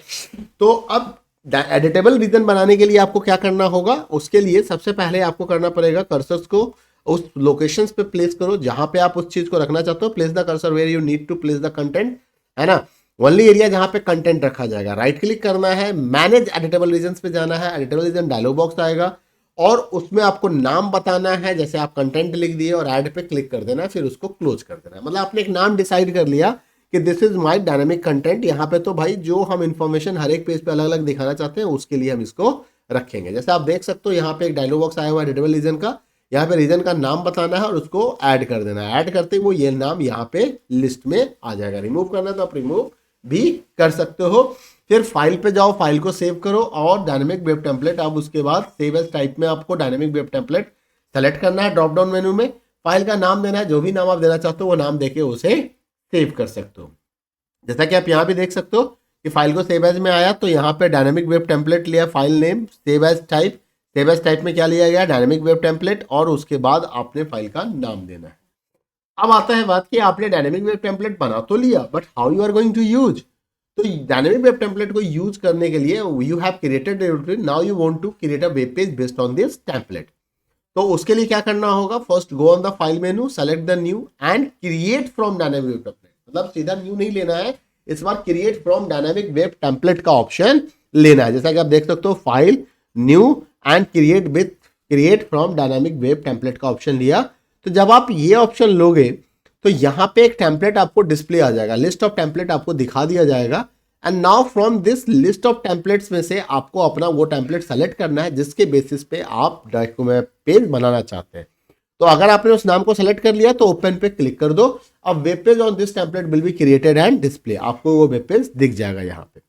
तो अब एडिटेबल रीजन बनाने के लिए आपको क्या करना होगा? उसके लिए सबसे पहले आपको करना पड़ेगा, कर्सर्स को उस लोकेशंस पे प्लेस करो जहां पे आप उस चीज को रखना चाहते हो। Place the cursor where you need to place the content, है ना। ओनली एरिया जहां पे कंटेंट रखा जाएगा। राइट क्लिक करना है, मैनेज एडिटेबल रीजन्स पे जाना है, एडिटेबल रीजन डायलॉग बॉक्स आएगा और उसमें आपको नाम बताना है। जैसे आप कंटेंट लिख दिए और ऐड पे क्लिक कर देना है, फिर उसको क्लोज कर देना है। मतलब आपने एक नाम डिसाइड कर लिया कि this is my dynamic content. यहाँ पे तो भाई जो हम इंफॉर्मेशन हर एक पेज पे अलग अलग दिखाना चाहते हैं उसके लिए हम इसको रखेंगे। जैसे आप देख सकते हो यहाँ पे एक डायलॉग बॉक्स आया हुआ है एडिटेबल रीजन का। यहाँ पे रीजन का नाम बताना है और उसको ऐड कर देना है। ऐड करते वो ये नाम यहाँ पे लिस्ट में आ जाएगा। रिमूव करना है तो आप रिमूव भी कर सकते हो। फिर फाइल पे जाओ, फाइल को सेव करो और डायनामिक वेब टेम्पलेट। अब उसके बाद सेव एज टाइप में आपको डायनामिक वेब टेम्पलेट सेलेक्ट करना है। ड्रॉप डाउन मेनू में फाइल का नाम देना है, जो भी नाम आप देना चाहते हो वो नाम देके उसे सेव कर सकते हो। जैसा कि आप यहाँ भी देख सकते हो कि फाइल को सेव एज में आया तो यहाँ पे डायनामिक वेब टेम्पलेट लिया, file name, save as type. Save as type में क्या लिया गया? डायनामिक वेब टेम्पलेट, और उसके बाद आपने फाइल का नाम देना है। अब आता है बात कि आपने डायनेमिक वेब टेम्पलेट बना तो लिया, but how you are going to use. तो डायनेमिक वेब टेम्पलेट को यूज करने के लिए you have created, now you want to create a web page based on this template. तो उसके लिए क्या करना होगा, first go on the file menu, select the new and create from dynamic web template. मतलब सीधा न्यू नहीं लेना है, इस बार create from dynamic web template का ऑप्शन लेना है। जैसा कि आप देख सकते हो, file new and create from dynamic web template का ऑप्शन लिया। तो जब आप ये ऑप्शन लोगे तो यहाँ पे एक टेम्पलेट आपको डिस्प्ले आ जाएगा, लिस्ट ऑफ टेम्पलेट आपको दिखा दिया जाएगा। And now from this list of templates में से आपको अपना वो टेम्पलेट सेलेक्ट करना है जिसके बेसिस पे आप डॉक्यूमेंट पेज बनाना चाहते हैं। तो अगर आपने उस नाम को सेलेक्ट कर लिया तो ओपन पे क्लिक कर दो। अब web page on this template will be created and display, आपको वो वेब पेज दिख जाएगा यहाँ पे।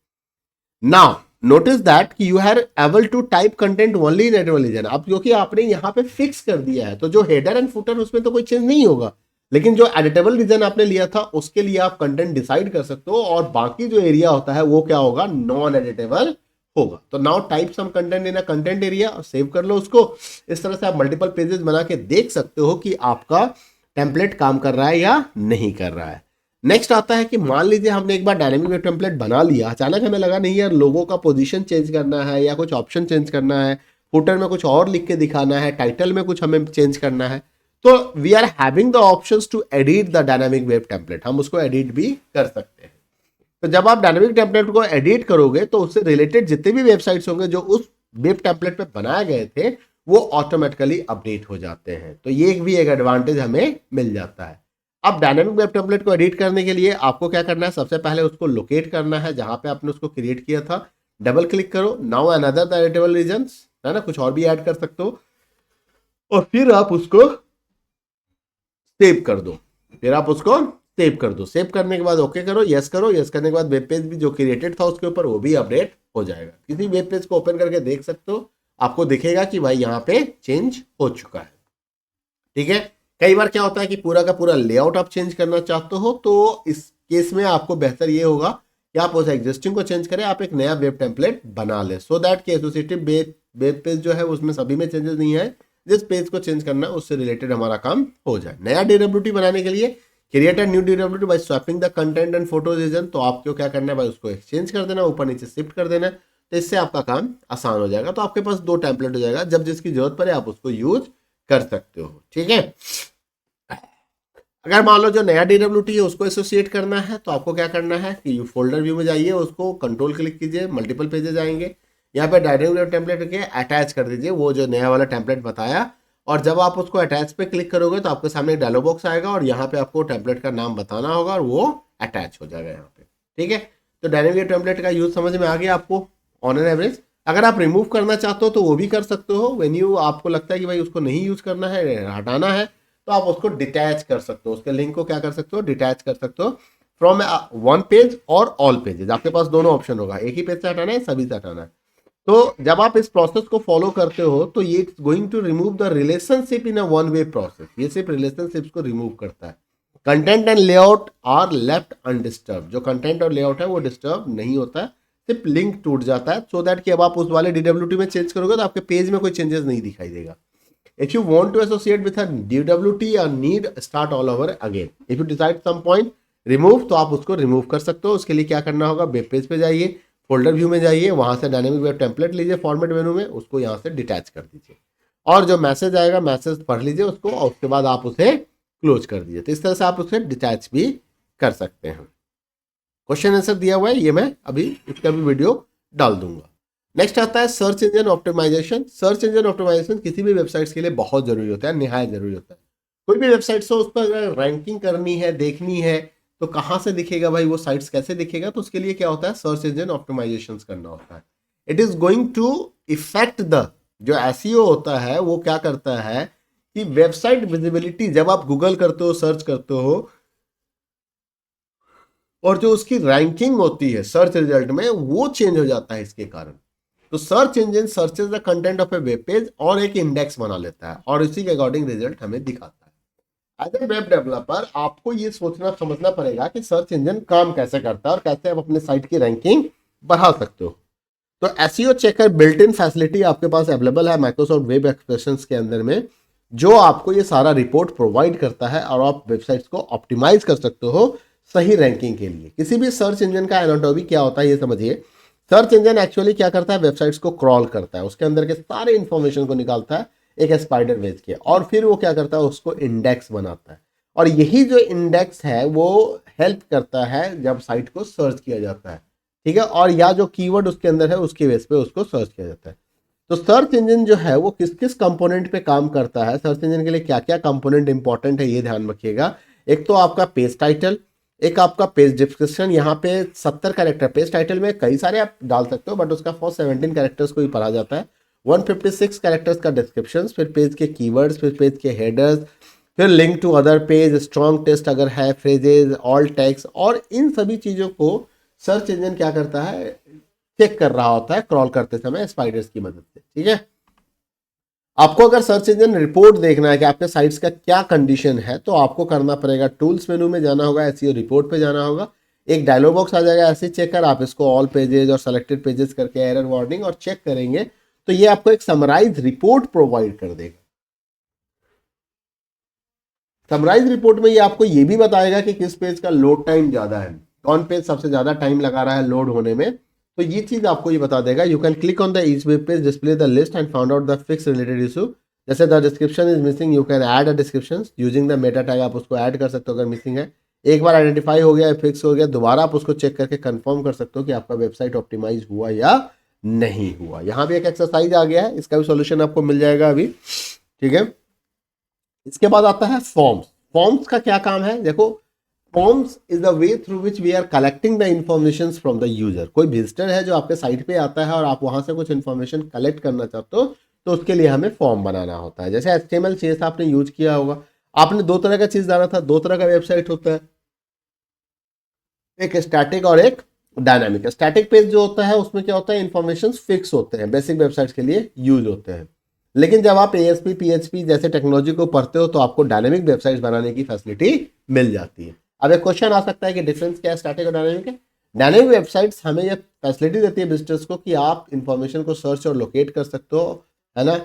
नाउ नोटिस दैट कि you have able to type content only in editable region. अब क्योंकि आपने यहाँ पे फिक्स कर दिया है तो जो हेडर एंड फुटर उसमें तो कोई चेंज नहीं होगा, लेकिन जो एडिटेबल रीजन आपने लिया था उसके लिए आप कंटेंट डिसाइड कर सकते हो, और बाकी जो एरिया होता है वो क्या होगा, नॉन एडिटेबल होगा। तो now type some content in a content area और सेव कर लो उसको। इस तरह से आप मल्टीपल पेजेस बना के देख सकते हो कि आपका टेम्पलेट काम कर रहा है या नहीं कर रहा है। नेक्स्ट आता है कि मान लीजिए हमने एक बार डायनेमिक वेब टेम्पलेट बना लिया, अचानक हमें लगा नहीं यार लोगों का पोजीशन चेंज करना है या कुछ ऑप्शन चेंज करना है, फुटर में कुछ और लिख के दिखाना है, टाइटल में कुछ हमें चेंज करना है। तो we are having the options to edit the dynamic web template, हम उसको एडिट भी कर सकते हैं। तो जब आप डायनेमिक टेम्पलेट को एडिट करोगे तो उससे रिलेटेड जितने भी वेबसाइट्स होंगे जो उस वेब टेम्पलेट पे बनाए गए थे वो ऑटोमेटिकली अपडेट हो जाते हैं। तो ये भी एक एडवांटेज हमें मिल जाता है। अब डायनेमिक वेब टेम्पलेट को एडिट करने के लिए आपको क्या करना है, सबसे पहले उसको लोकेट करना है जहां पे आपने उसको क्रिएट किया था, डबल क्लिक करो, now another the editable reasons, है ना, कुछ और भी ऐड कर सकते हो, और फिर आप उसको सेव कर दो। सेव कर दो। सेव करने के बाद ओके करो, यस करो। यस करने के बाद वेब पेज भी जो क्रिएटेड था उसके ऊपर वो भी अपडेट हो जाएगा। किसी वेब पेज को ओपन करके देख सकते हो, आपको दिखेगा कि भाई यहाँ पे चेंज हो चुका है। ठीक है, कई बार क्या होता है कि पूरा का पूरा लेआउट आप चेंज करना चाहते हो, तो इस केस में आपको बेहतर ये होगा कि आप उस एग्जिस्टिंग को चेंज करें, आप एक नया वेब टेम्पलेट बना ले, सो दैट कि एसोसिएटिव वेब पेज जो है उसमें सभी में चेंजेस नहीं है, जिस पेज को चेंज करना है उससे रिलेटेड हमारा काम हो जाए। नया DWT बनाने के लिए create a new DWT by swapping the content and photo region. तो आपको क्या करना है भाई, उसको एक्सचेंज कर देना, ऊपर नीचे शिफ्ट कर देना, तो इससे आपका काम आसान हो जाएगा। तो आपके पास 2 टेम्पलेट हो जाएगा, जब जिसकी जरूरत पड़े आप उसको यूज कर सकते हो। ठीक है, अगर मान लो जो नया DWT है उसको एसोसिएट करना है तो आपको क्या करना है कि यू फोल्डर व्यू में जाइए, उसको कंट्रोल क्लिक कीजिए, मल्टीपल पेजेस आएंगे, यहाँ पे डायनेमिक टेम्पलेट के अटैच कर दीजिए वो जो नया वाला टेम्पलेट बताया, और जब आप उसको अटैच पे क्लिक करोगे तो आपके सामने एक डायलॉग बॉक्स आएगा और यहाँ पे आपको टेम्पलेट का नाम बताना होगा और वो अटैच हो जाएगा यहाँ पे। ठीक है, तो डायनेमिक टेम्पलेट का यूज समझ में आ गया आपको ऑन एन एवरेज। अगर आप रिमूव करना चाहते हो तो वो भी कर सकते हो, व्हेन यू आपको लगता है कि भाई उसको नहीं यूज करना है, हटाना है, तो आप उसको डिटैच कर सकते हो, उसके लिंक को क्या कर सकते हो, डिटैच कर सकते हो फ्रॉम वन पेज और ऑल पेजेस। आपके पास दोनों ऑप्शन होगा, एक ही पेज से हटाना है, सभी से हटाना है। तो जब आप इस प्रोसेस को फॉलो करते हो तो ये going to remove the relationship in a one way process, ये सिर्फ रिलेशनशिप्स को रिमूव करता है। Content and layout are left undisturb, जो कंटेंट और लेआउट है वो डिस्टर्ब नहीं होता है, सिर्फ लिंक टूट जाता है, सो दैट कि अब आप उस वाले DWT में चेंज करोगे तो आपके पेज में कोई चेंजेस नहीं दिखाई देगा। If you want to associate with a DWT or need start all over again, if you decide some point remove, तो आप उसको रिमूव कर सकते हो। उसके लिए क्या करना होगा, वेब पेज पे जाइए, फोल्डर व्यू में जाइए, वहां से डायनेमिक वेब टेम्पलेट लीजिए फॉर्मेट मेनू में, उसको यहाँ से डिटैच कर दीजिए, और जो मैसेज आएगा मैसेज पढ़ लीजिए उसको, और उसके बाद आप उसे क्लोज कर दीजिए। तो इस तरह से आप उसे डिटैच भी कर सकते हैं। क्वेश्चन आंसर दिया हुआ है, ये मैं अभी इसका भी वीडियो डाल दूंगा। नेक्स्ट आता है search engine optimisation. Search engine optimisation किसी भी वेबसाइट्स के लिए बहुत जरूरी होता है, निहायत जरूरी होता है। कोई भी वेबसाइट्स हो उस पर अगर रैंकिंग करनी है, देखनी है, तो कहाँ से दिखेगा भाई, वो साइट्स कैसे दिखेगा, तो उसके लिए क्या होता है, सर्च इंजन ऑप्टिमाइजेशन करना होता है। It is going to effect the, जो SEO होता है वो क्या करता है कि वेबसाइट विजिबिलिटी, जब आप गूगल करते हो, सर्च करते हो, और जो उसकी रैंकिंग होती है सर्च रिजल्ट में वो चेंज हो जाता है इसके कारण। तो search engine searches the content of A web page और एक इंडेक्स बना लेता है और इसी के अकॉर्डिंग रिजल्ट हमें दिखाता है। एज ए वेब डेवलपर आपको ये सोचना समझना पड़ेगा कि सर्च इंजन काम कैसे करता है और कैसे आप अपने साइट की रैंकिंग बढ़ा सकते हो। तो SEO checker built in facility आपके पास अवेलेबल है माइक्रोसॉफ्ट वेब एक्सप्रेशंस के अंदर में। जो आपको ये सारा रिपोर्ट प्रोवाइड करता है और आप वेबसाइट्स को ऑप्टिमाइज कर सकते हो सही रैंकिंग के लिए। किसी भी सर्च इंजन का एनाटॉमी क्या होता है ये समझिए। सर्च इंजन एक्चुअली क्या करता है, वेबसाइट्स को क्रॉल करता है, उसके अंदर के सारे इंफॉर्मेशन को निकालता है एक स्पाइडर वेब के, और फिर वो क्या करता है, उसको इंडेक्स बनाता है। और यही जो इंडेक्स है वो हेल्प करता है जब साइट को सर्च किया जाता है, ठीक है, और या जो कीवर्ड उसके अंदर है उसके बेस पे उसको सर्च किया जाता है। तो सर्च इंजन जो है वो किस किस कंपोनेंट पे काम करता है, सर्च इंजन के लिए क्या क्या कंपोनेंट इंपॉर्टेंट है ये ध्यान रखिएगा। एक तो आपका पेज टाइटल, एक आपका पेज डिस्क्रिप्शन, यहाँ पे 70 कैरेक्टर, पेज टाइटल में कई सारे आप डाल सकते हो बट उसका फर्स्ट 17 कैरेक्टर्स को ही पढ़ा जाता है। 156 कैरेक्टर्स का डिस्क्रिप्शन, फिर पेज के कीवर्ड्स, फिर पेज के हेडर्स, फिर link to other page, strong test अगर है, फ्रेजेज, ऑल टेक्स्ट, और इन सभी चीज़ों को सर्च इंजन क्या करता है, चेक कर रहा होता है क्रॉल करते समय स्पाइडर्स की मदद से, ठीक है। आपको अगर सर्च इंजन रिपोर्ट देखना है कि आपके साइट्स का क्या कंडीशन है, तो आपको करना पड़ेगा टूल्स मेनू में जाना होगा, एसईओ रिपोर्ट पे जाना होगा, एक डायलॉग बॉक्स आ जाएगा ऐसे चेक कर, आप इसको ऑल पेजेस और सेलेक्टेड पेजेस करके एरर वार्निंग और चेक करेंगे तो ये आपको एक समराइज रिपोर्ट प्रोवाइड कर देगा। समराइज रिपोर्ट में ये आपको ये भी बताएगा कि किस पेज का लोड टाइम ज्यादा है, कौन पेज सबसे ज्यादा टाइम लगा रहा है लोड होने में, तो ये चीज आपको ये बता देगा। You can click on the each web page, display the list and found out the fix related issue. जैसे the description is missing, you can add a description using the meta tag, आप उसको ऐड कर सकते हो अगर मिसिंग है। एक बार आइडेंटिफाई हो गया, फिक्स हो गया, दोबारा आप उसको चेक करके कंफर्म कर सकते हो कि आपका वेबसाइट ऑप्टिमाइज हुआ या नहीं हुआ। यहाँ भी एक एक्सरसाइज आ गया है, इसका भी सॉल्यूशन आपको मिल जाएगा अभी, ठीक है। इसके बाद आता है फॉर्म्स। फॉर्म्स का क्या काम है, देखो, forms is the way through which we are collecting the information from the user. कोई विजिटर है जो आपके साइट पे आता है और आप वहां से कुछ इन्फॉर्मेशन कलेक्ट करना चाहते हो, तो उसके लिए हमें फॉर्म बनाना होता है। जैसे HTML CSS आपने यूज किया होगा, आपने दो तरह का चीज जाना था, दो तरह का वेबसाइट होता है, एक स्टैटिक और एक डायनामिक। स्टैटिक पेज जो होता है उसमें क्या होता है, इन्फॉर्मेशन फिक्स होते हैं, बेसिक वेबसाइट्स के लिए यूज होते हैं। लेकिन जब आप ASP PHP जैसे टेक्नोलॉजी को पढ़ते हो तो आपको डायनेमिक वेबसाइट्स बनाने की फैसिलिटी मिल जाती है। अब एक क्वेश्चन आ सकता है कि डिफरेंस क्या है स्टैटिक और डायनेमिक है। डायनेमिक वेबसाइट्स हमें यह फैसिलिटी देती है विजिटर्स को कि आप इंफॉर्मेशन को सर्च और लोकेट कर सकते हो, है ना,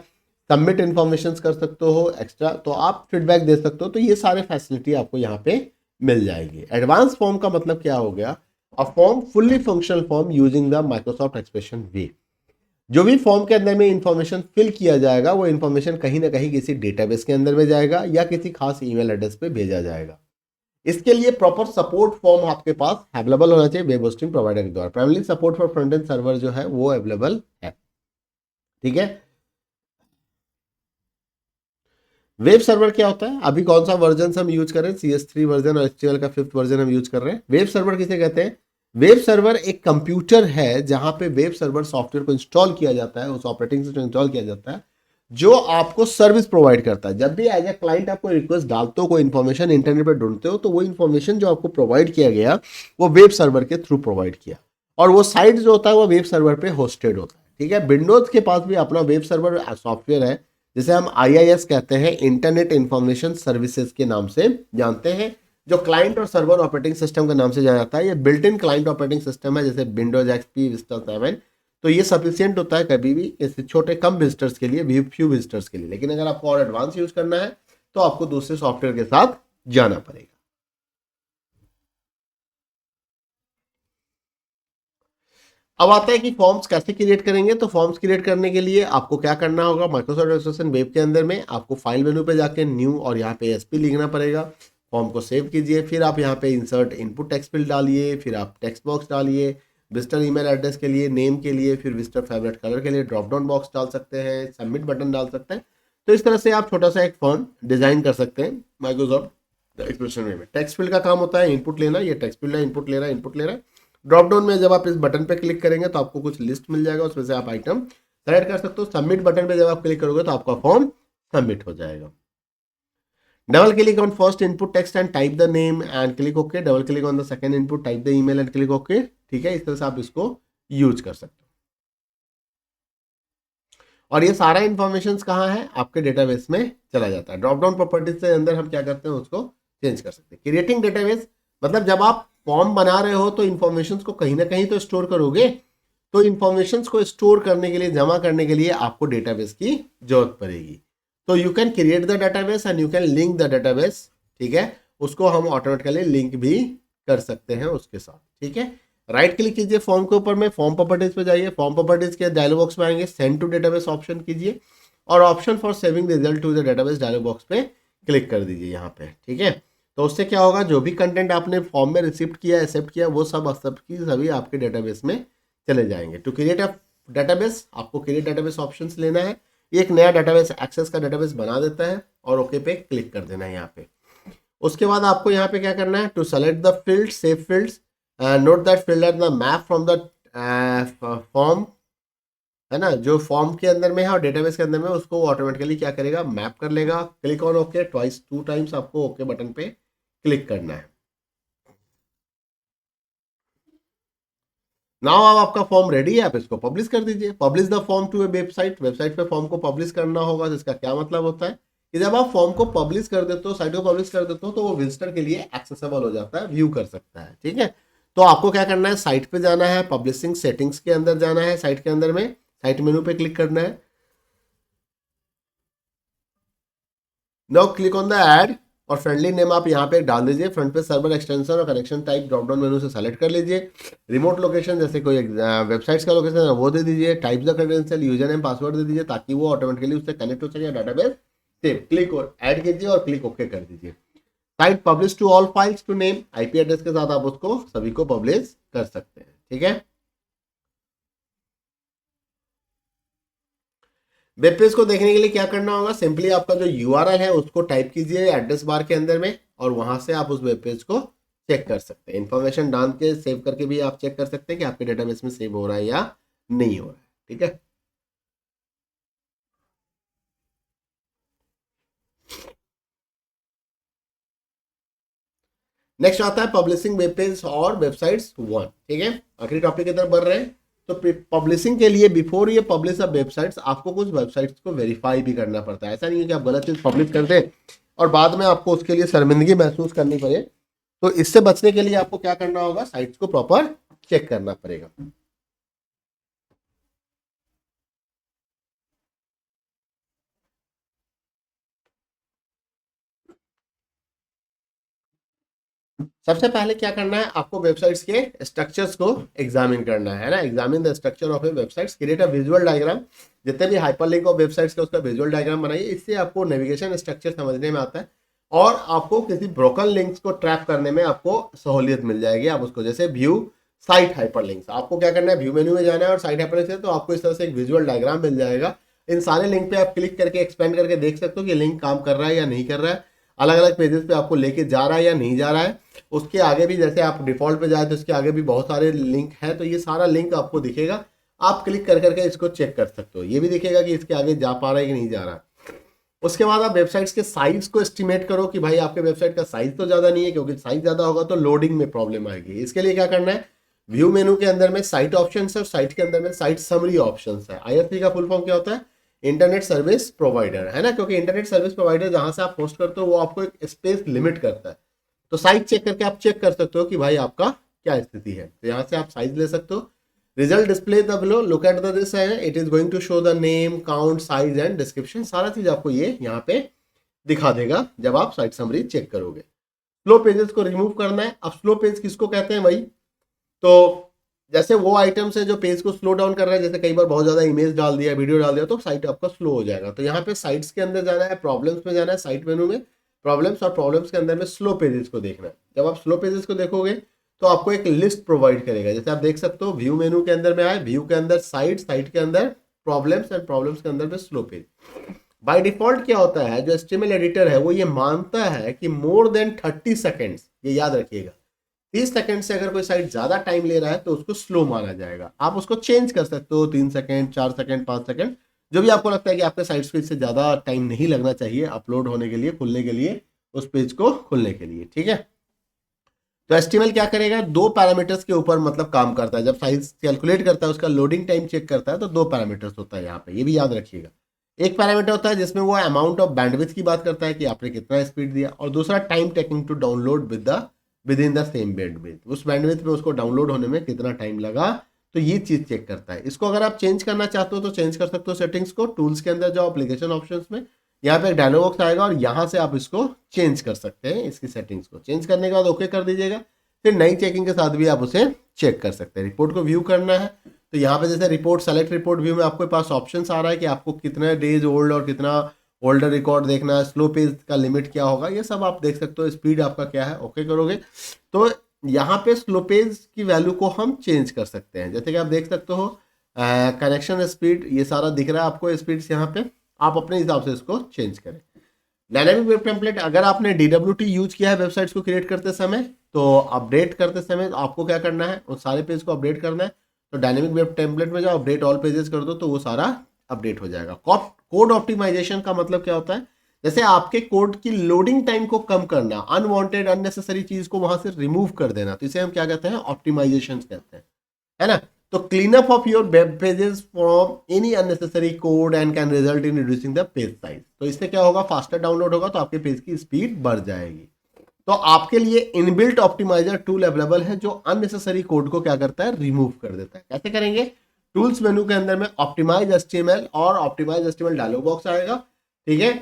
सबमिट इंफॉर्मेशन कर सकते हो एक्स्ट्रा, तो आप फीडबैक दे सकते हो, तो ये सारे फैसिलिटी आपको यहाँ पे मिल जाएगी। एडवांस फॉर्म का मतलब क्या हो गया, a form fully functional form using the Microsoft expression web. जो भी फॉर्म के अंदर में इंफॉर्मेशन फिल किया जाएगा वो इंफॉर्मेशन कहीं ना कहीं किसी डेटाबेस के अंदर में जाएगा या किसी खास ईमेल एड्रेस पे भेजा जाएगा। इसके लिए प्रॉपर सपोर्ट फॉर्म आपके पास अवेलेबल होना चाहिए वेब होस्टिंग प्रोवाइडर के द्वारा। Primary support for front end server जो है वो अवेलेबल है, ठीक है। वेब सर्वर क्या होता है, अभी कौन सा वर्जन हम यूज कर रहे हैं, CS3 वर्जन और HTML का 5th वर्जन हम यूज कर रहे हैं। वेब सर्वर किसे कहते हैं, वेब सर्वर एक कंप्यूटर है जहां पे वेब सर्वर सॉफ्टवेयर को इंस्टॉल किया जाता है, उस ऑपरेटिंग सिस्टम इंस्टॉल किया जाता है जो आपको सर्विस प्रोवाइड करता है। जब भी एज ए क्लाइंट आपको रिक्वेस्ट डालते हो, कोई इन्फॉर्मेशन इंटरनेट पर ढूंढते हो, तो वो इन्फॉर्मेशन जो आपको प्रोवाइड किया गया वो वेब सर्वर के थ्रू प्रोवाइड किया, और वो साइट जो होता है वो वेब सर्वर पे होस्टेड होता है, ठीक है। विंडोज के पास भी अपना वेब सर्वर सॉफ्टवेयर है जिसे हम IIS कहते हैं, इंटरनेट इंफॉर्मेशन सर्विसेज के नाम से जानते हैं, जो क्लाइंट और सर्वर ऑपरेटिंग सिस्टम के नाम से जाना जाता है। ये built in client operating system है, जैसे विंडोज XP, विस्टा 7, तो ये सफिशियंट होता है कभी भी ऐसे छोटे कम विजिटर्स के लिए, फ्यू विजिटर्स के लिए। लेकिन अगर आपको और एडवांस यूज करना है तो आपको दूसरे सॉफ्टवेयर के साथ जाना पड़ेगा। अब आता है कि फॉर्म्स कैसे क्रिएट करेंगे। तो फॉर्म्स क्रिएट करने के लिए आपको क्या करना होगा, माइक्रोसॉफ्ट एक्सप्रेशन वेब के अंदर में आपको फाइल मेनू पे जाके न्यू और यहाँ पे SP लिखना पड़ेगा। फॉर्म को सेव कीजिए, फिर आप यहाँ पे इंसर्ट इनपुट टेक्स्ट फील्ड डालिए, फिर आप टेक्स्ट बॉक्स डालिए, विजिटर ईमेल एड्रेस के लिए, नेम के लिए, फिर विजिटर फेवरेट कलर के लिए ड्रॉप डाउन बॉक्स डाल सकते हैं, सबमिट बटन डाल सकते हैं। तो इस तरह से आप छोटा सा एक फॉर्म डिजाइन कर सकते हैं माइक्रोसॉफ्ट एक्सप्रेशन में। टेक्स्ट फील्ड का काम होता है इनपुट लेना, ये टेक्स्ट फील्ड है, इनपुट ले रहा है, इनपुट ले रहा है। ड्रॉप डाउन में जब आप इस बटन पे क्लिक करेंगे तो आपको कुछ लिस्ट मिल जाएगा, उसमें से आप आइटम सेलेक्ट कर सकते हो। सबमिट बटन पे जब आप क्लिक करोगे तो आपका फॉर्म सबमिट हो जाएगा। Double click on first input text and type the name and click okay. Double click on the second input, type the email and click okay, ठीक है। इस तरह से आप इसको यूज कर सकते हो। और ये सारा इंफॉर्मेशन कहाँ है, आपके डेटाबेस में चला जाता है। ड्रॉप डाउन प्रॉपर्टीज से अंदर हम क्या करते हैं, उसको चेंज कर सकते हैं। क्रिएटिंग डेटाबेस मतलब जब आप फॉर्म बना रहे हो तो इन्फॉर्मेशन को कहीं ना कहीं तो स्टोर करोगे, तो इन्फॉर्मेशन को स्टोर करने के लिए, जमा करने के लिए आपको डेटाबेस की जरूरत पड़ेगी। तो you can create the database and you can link the database, ठीक है, उसको हम ऑटोमेटिकली लिंक भी कर सकते हैं उसके साथ, ठीक है। राइट क्लिक कीजिए फॉर्म के ऊपर में, फॉर्म प्रॉपर्टीज पे जाइए, फॉर्म प्रॉपर्टीज के डायलॉग बॉक्स में आएंगे, सेंड टू डेटाबेस ऑप्शन कीजिए और option for saving result to the database dialog box पे क्लिक कर दीजिए यहाँ पे, ठीक है। तो उससे क्या होगा, जो भी कंटेंट आपने फॉर्म में रिसीव किया, एक्सेप्ट किया, वो सब की सभी आपके डेटाबेस में चले जाएंगे। टू क्रिएट अ डेटाबेस, आपको क्रिएट डेटाबेस ऑप्शन लेना है, ये एक नया डेटाबेस एक्सेस का डेटाबेस बना देता है और ओके पे क्लिक कर देना है यहाँ पे। उसके बाद आपको यहाँ पे क्या करना है, to select the field, save fields, note that field at the map from the form, है ना, जो फॉर्म के अंदर में है और डेटाबेस के अंदर में, उसको ऑटोमेटिकली क्या करेगा, मैप कर लेगा। Click on okay twice, 2 times आपको ओके बटन पे क्लिक करना है। नाउ अब आपका फॉर्म रेडी है, आप इसको पब्लिश कर दीजिए। Publish the form to a website, website पे फॉर्म को पब्लिश करना होगा। तो इसका क्या मतलब होता है कि जब आप फॉर्म को पब्लिश कर देते हो, साइट को पब्लिश कर देते हो, तो वो विजिटर के लिए एक्सेसिबल हो जाता है, व्यू कर सकता है, ठीक है। तो आपको क्या करना है, साइट पे जाना है, पब्लिशिंग सेटिंग्स के अंदर जाना है, साइट के अंदर में साइट मेनू पे क्लिक करना है। Now click on the add और फ्रेंडली नेम आप यहाँ पे डाल दीजिए। फ्रंट पे सर्वर एक्सटेंशन और connection type drop down menu से सेलेक्ट कर लीजिए। रिमोट लोकेशन जैसे कोई वेबसाइट्स का लोकेशन है वो दे दीजिए। Type the credential, username password दे दीजिए ताकि वो ऑटोमेटिकली उससे कनेक्ट हो सके डाटाबेस से। क्लिक और ऐड कीजिए और क्लिक ओके कर दीजिए। Site publish to all files to name, IP address के साथ आप उसको सभी को पब्लिश कर सकते हैं, ठीक है। वेब पेज को देखने के लिए क्या करना होगा, सिंपली आपका जो यूआरएल है उसको टाइप कीजिए एड्रेस बार के अंदर में और वहां से आप उस वेब पेज को चेक कर सकते हैं। इन्फॉर्मेशन डाल के सेव करके भी आप चेक कर सकते हैं कि आपके डेटाबेस में सेव हो रहा है या नहीं हो रहा है, ठीक है। नेक्स्ट आता है पब्लिशिंग वेब पेज और वेबसाइट्स 1, ठीक है। आखिरी टॉपिक की तरफ बढ़ रहे हैं। तो पब्लिशिंग के लिए बिफोर ये पब्लिश अ वेबसाइट्स, आपको कुछ वेबसाइट्स को वेरीफाई भी करना पड़ता है। ऐसा नहीं है कि आप गलत चीज पब्लिश कर दें और बाद में आपको उसके लिए शर्मिंदगी महसूस करनी पड़े। तो इससे बचने के लिए आपको क्या करना होगा, साइट्स को प्रॉपर चेक करना पड़ेगा। सबसे पहले क्या करना है, आपको वेबसाइट्स के स्ट्रक्चर्स को एग्जामिन करना है ना। Examine the structure of A websites, create a visual diagram. जितने भी हाइपरलिंक ऑफ वेबसाइट्स का उसका विजुअल डायग्राम बनाइए। इससे आपको नेविगेशन स्ट्रक्चर समझने में आता है और आपको किसी ब्रोकन लिंक्स को ट्रैप करने में आपको सहूलियत मिल जाएगी। आप उसको जैसे व्यू साइट हाइपरलिंक्स, आपको क्या करना है, व्यू मेन्यू में जाना है और साइट हाइपरलिंक्स है तो आपको इस तरह से एक विजुअल डायग्राम मिल जाएगा। इन सारे लिंक पे आप क्लिक करके एक्सपेंड करके देख सकते हो कि लिंक काम कर रहा है या नहीं कर रहा है, अलग अलग पेजेस पे आपको लेके जा रहा है या नहीं जा रहा है। उसके आगे भी जैसे आप डिफॉल्ट पे जाए तो उसके आगे भी बहुत सारे लिंक है, तो ये सारा लिंक आपको दिखेगा। आप क्लिक कर करके इसको चेक कर सकते हो। ये भी दिखेगा कि इसके आगे जा पा रहा है कि नहीं जा रहा है। उसके बाद आप वेबसाइट्स के साइज को एस्टिमेट करो कि भाई आपके वेबसाइट का साइज तो ज़्यादा नहीं है, क्योंकि साइज ज़्यादा होगा तो लोडिंग में प्रॉब्लम आएगी। इसके लिए क्या करना है, व्यू मेनू के अंदर में साइट ऑप्शन है और साइट के अंदर में साइट समरी ऑप्शन है। आईएसपी का फुल फॉर्म क्या होता है, इंटरनेट सर्विस प्रोवाइडर, है ना, क्योंकि इंटरनेट सर्विस प्रोवाइडर जहां से आप होस्ट करते हो वो आपको एक स्पेस लिमिट करता है। तो साइज चेक करके आप चेक कर सकते हो कि भाई आपका क्या स्थिति है। तो यहाँ से आप साइज ले सकते हो। Result display the below, look at the this है, it is going to show the name, count, size and description. सारा चीज आपको ये यहाँ पे दिखा देगा जब आप साइट समरी चेक करोगे। स्लो पेजेस को रिमूव करना है। अब स्लो पेज किसको कहते हैं भाई, तो जैसे वो आइटम्स है जो पेज को स्लो डाउन कर रहा है, जैसे कई बार बहुत ज्यादा इमेज डाल दिया, वीडियो डाल दिया, तो साइट आपका स्लो हो जाएगा। तो यहाँ पे साइट्स के अंदर जाना है, प्रॉब्लम्स में जाना है, साइट मेनू में प्रॉब्लम्स, और प्रॉब्लम्स के अंदर में स्लो पेजेस को देखना है। जब आप स्लो पेजेस को देखोगे तो आपको एक लिस्ट प्रोवाइड करेगा। जैसे आप देख सकते हो व्यू मेनू के अंदर में आए, व्यू के अंदर साइट, साइट के अंदर प्रॉब्लम्स एंड प्रॉब्लम्स के अंदर में स्लो पेज। बाय डिफॉल्ट क्या होता है, जो एचटीएमएल एडिटर है वो ये मानता है कि मोर देन 30 सेकेंड्स, ये याद रखिएगा, 30 सेकंड से अगर कोई साइट ज्यादा टाइम ले रहा है तो उसको स्लो माना जाएगा। आप उसको चेंज कर सकते हो, 3 सेकंड, 4 सेकंड, 5 सेकंड, जो भी आपको लगता है कि आपके साइट्स को इससे ज्यादा टाइम नहीं लगना चाहिए अपलोड होने के लिए, खुलने के लिए, उस पेज को खुलने के लिए, ठीक है। तो एचटीएमएल क्या करेगा, 2 पैरामीटर्स के ऊपर मतलब काम करता है। जब साइज कैलकुलेट करता है, उसका लोडिंग टाइम चेक करता है, तो 2 पैरामीटर्स होता है यहाँ पे, ये भी याद रखिएगा। एक पैरामीटर होता है जिसमें वो अमाउंट ऑफ बैंडविड्थ की बात करता है कि आपने कितना स्पीड दिया, और दूसरा time taking to download within the same bandwidth, उस बैंडविड्थ में उसको डाउनलोड होने में कितना टाइम लगा, तो ये चीज चेक करता है। इसको अगर आप चेंज करना चाहते हो तो चेंज कर सकते हो सेटिंग्स को, टूल्स के अंदर जाओ, एप्लीकेशन ऑप्शंस में, यहाँ पे एक डायलॉग बॉक्स आएगा और यहाँ से आप इसको चेंज कर सकते हैं। इसकी सेटिंग्स को चेंज करने के बाद ओके कर दीजिएगा। फिर नई चेकिंग के साथ भी आप उसे चेक कर सकते हैं। रिपोर्ट को व्यू करना है तो यहाँ पे जैसे रिपोर्ट सेलेक्ट रिपोर्ट व्यू में आपके पास ऑप्शंस आ रहा है कि आपको कितना डेज ओल्ड और कितना ओल्डर रिकॉर्ड देखना है, स्लो पेज का लिमिट क्या होगा, ये सब आप देख सकते हो। स्पीड आपका क्या है, ओके करोगे तो यहाँ पे स्लो पेज की वैल्यू को हम चेंज कर सकते हैं। जैसे कि आप देख सकते हो कनेक्शन स्पीड, ये सारा दिख रहा है आपको स्पीड्स यहाँ पे, आप अपने हिसाब से इसको चेंज करें। डायनामिक वेब टेम्पलेट, अगर आपने DWT यूज किया है वेबसाइट्स को क्रिएट करते समय तो अपडेट करते समय आपको क्या करना है, उस सारे पेज को अपडेट करना है। तो डायनामिक वेब टेम्पलेट में जाओ, अपडेट ऑल पेजेस कर दो तो वो सारा अपडेट हो जाएगा। कोड ऑप्टिमाइजेशन का मतलब क्या होता है, जैसे आपके कोड की लोडिंग टाइम को कम करना, अनवांटेड अननेसेसरी चीज को वहां से रिमूव कर देना, तो इसे हम क्या कहते हैं, ऑप्टिमाइजेशन कहते हैं, है ना। तो clean up of your web pages from any unnecessary code and can result in reducing the page size. तो इससे क्या होगा, फास्टर डाउनलोड होगा तो आपके पेज की स्पीड बढ़ जाएगी। तो आपके लिए इनबिल्ट ऑप्टिमाइजर टूल अवेलेबल है जो अननेसेसरी कोड को क्या करता है, रिमूव कर देता है। कैसे करेंगे, टूल्स मेनू के अंदर में ऑप्टिमाइज HTML और ऑप्टिमाइज HTML डायलॉग बॉक्स आएगा, ठीक है।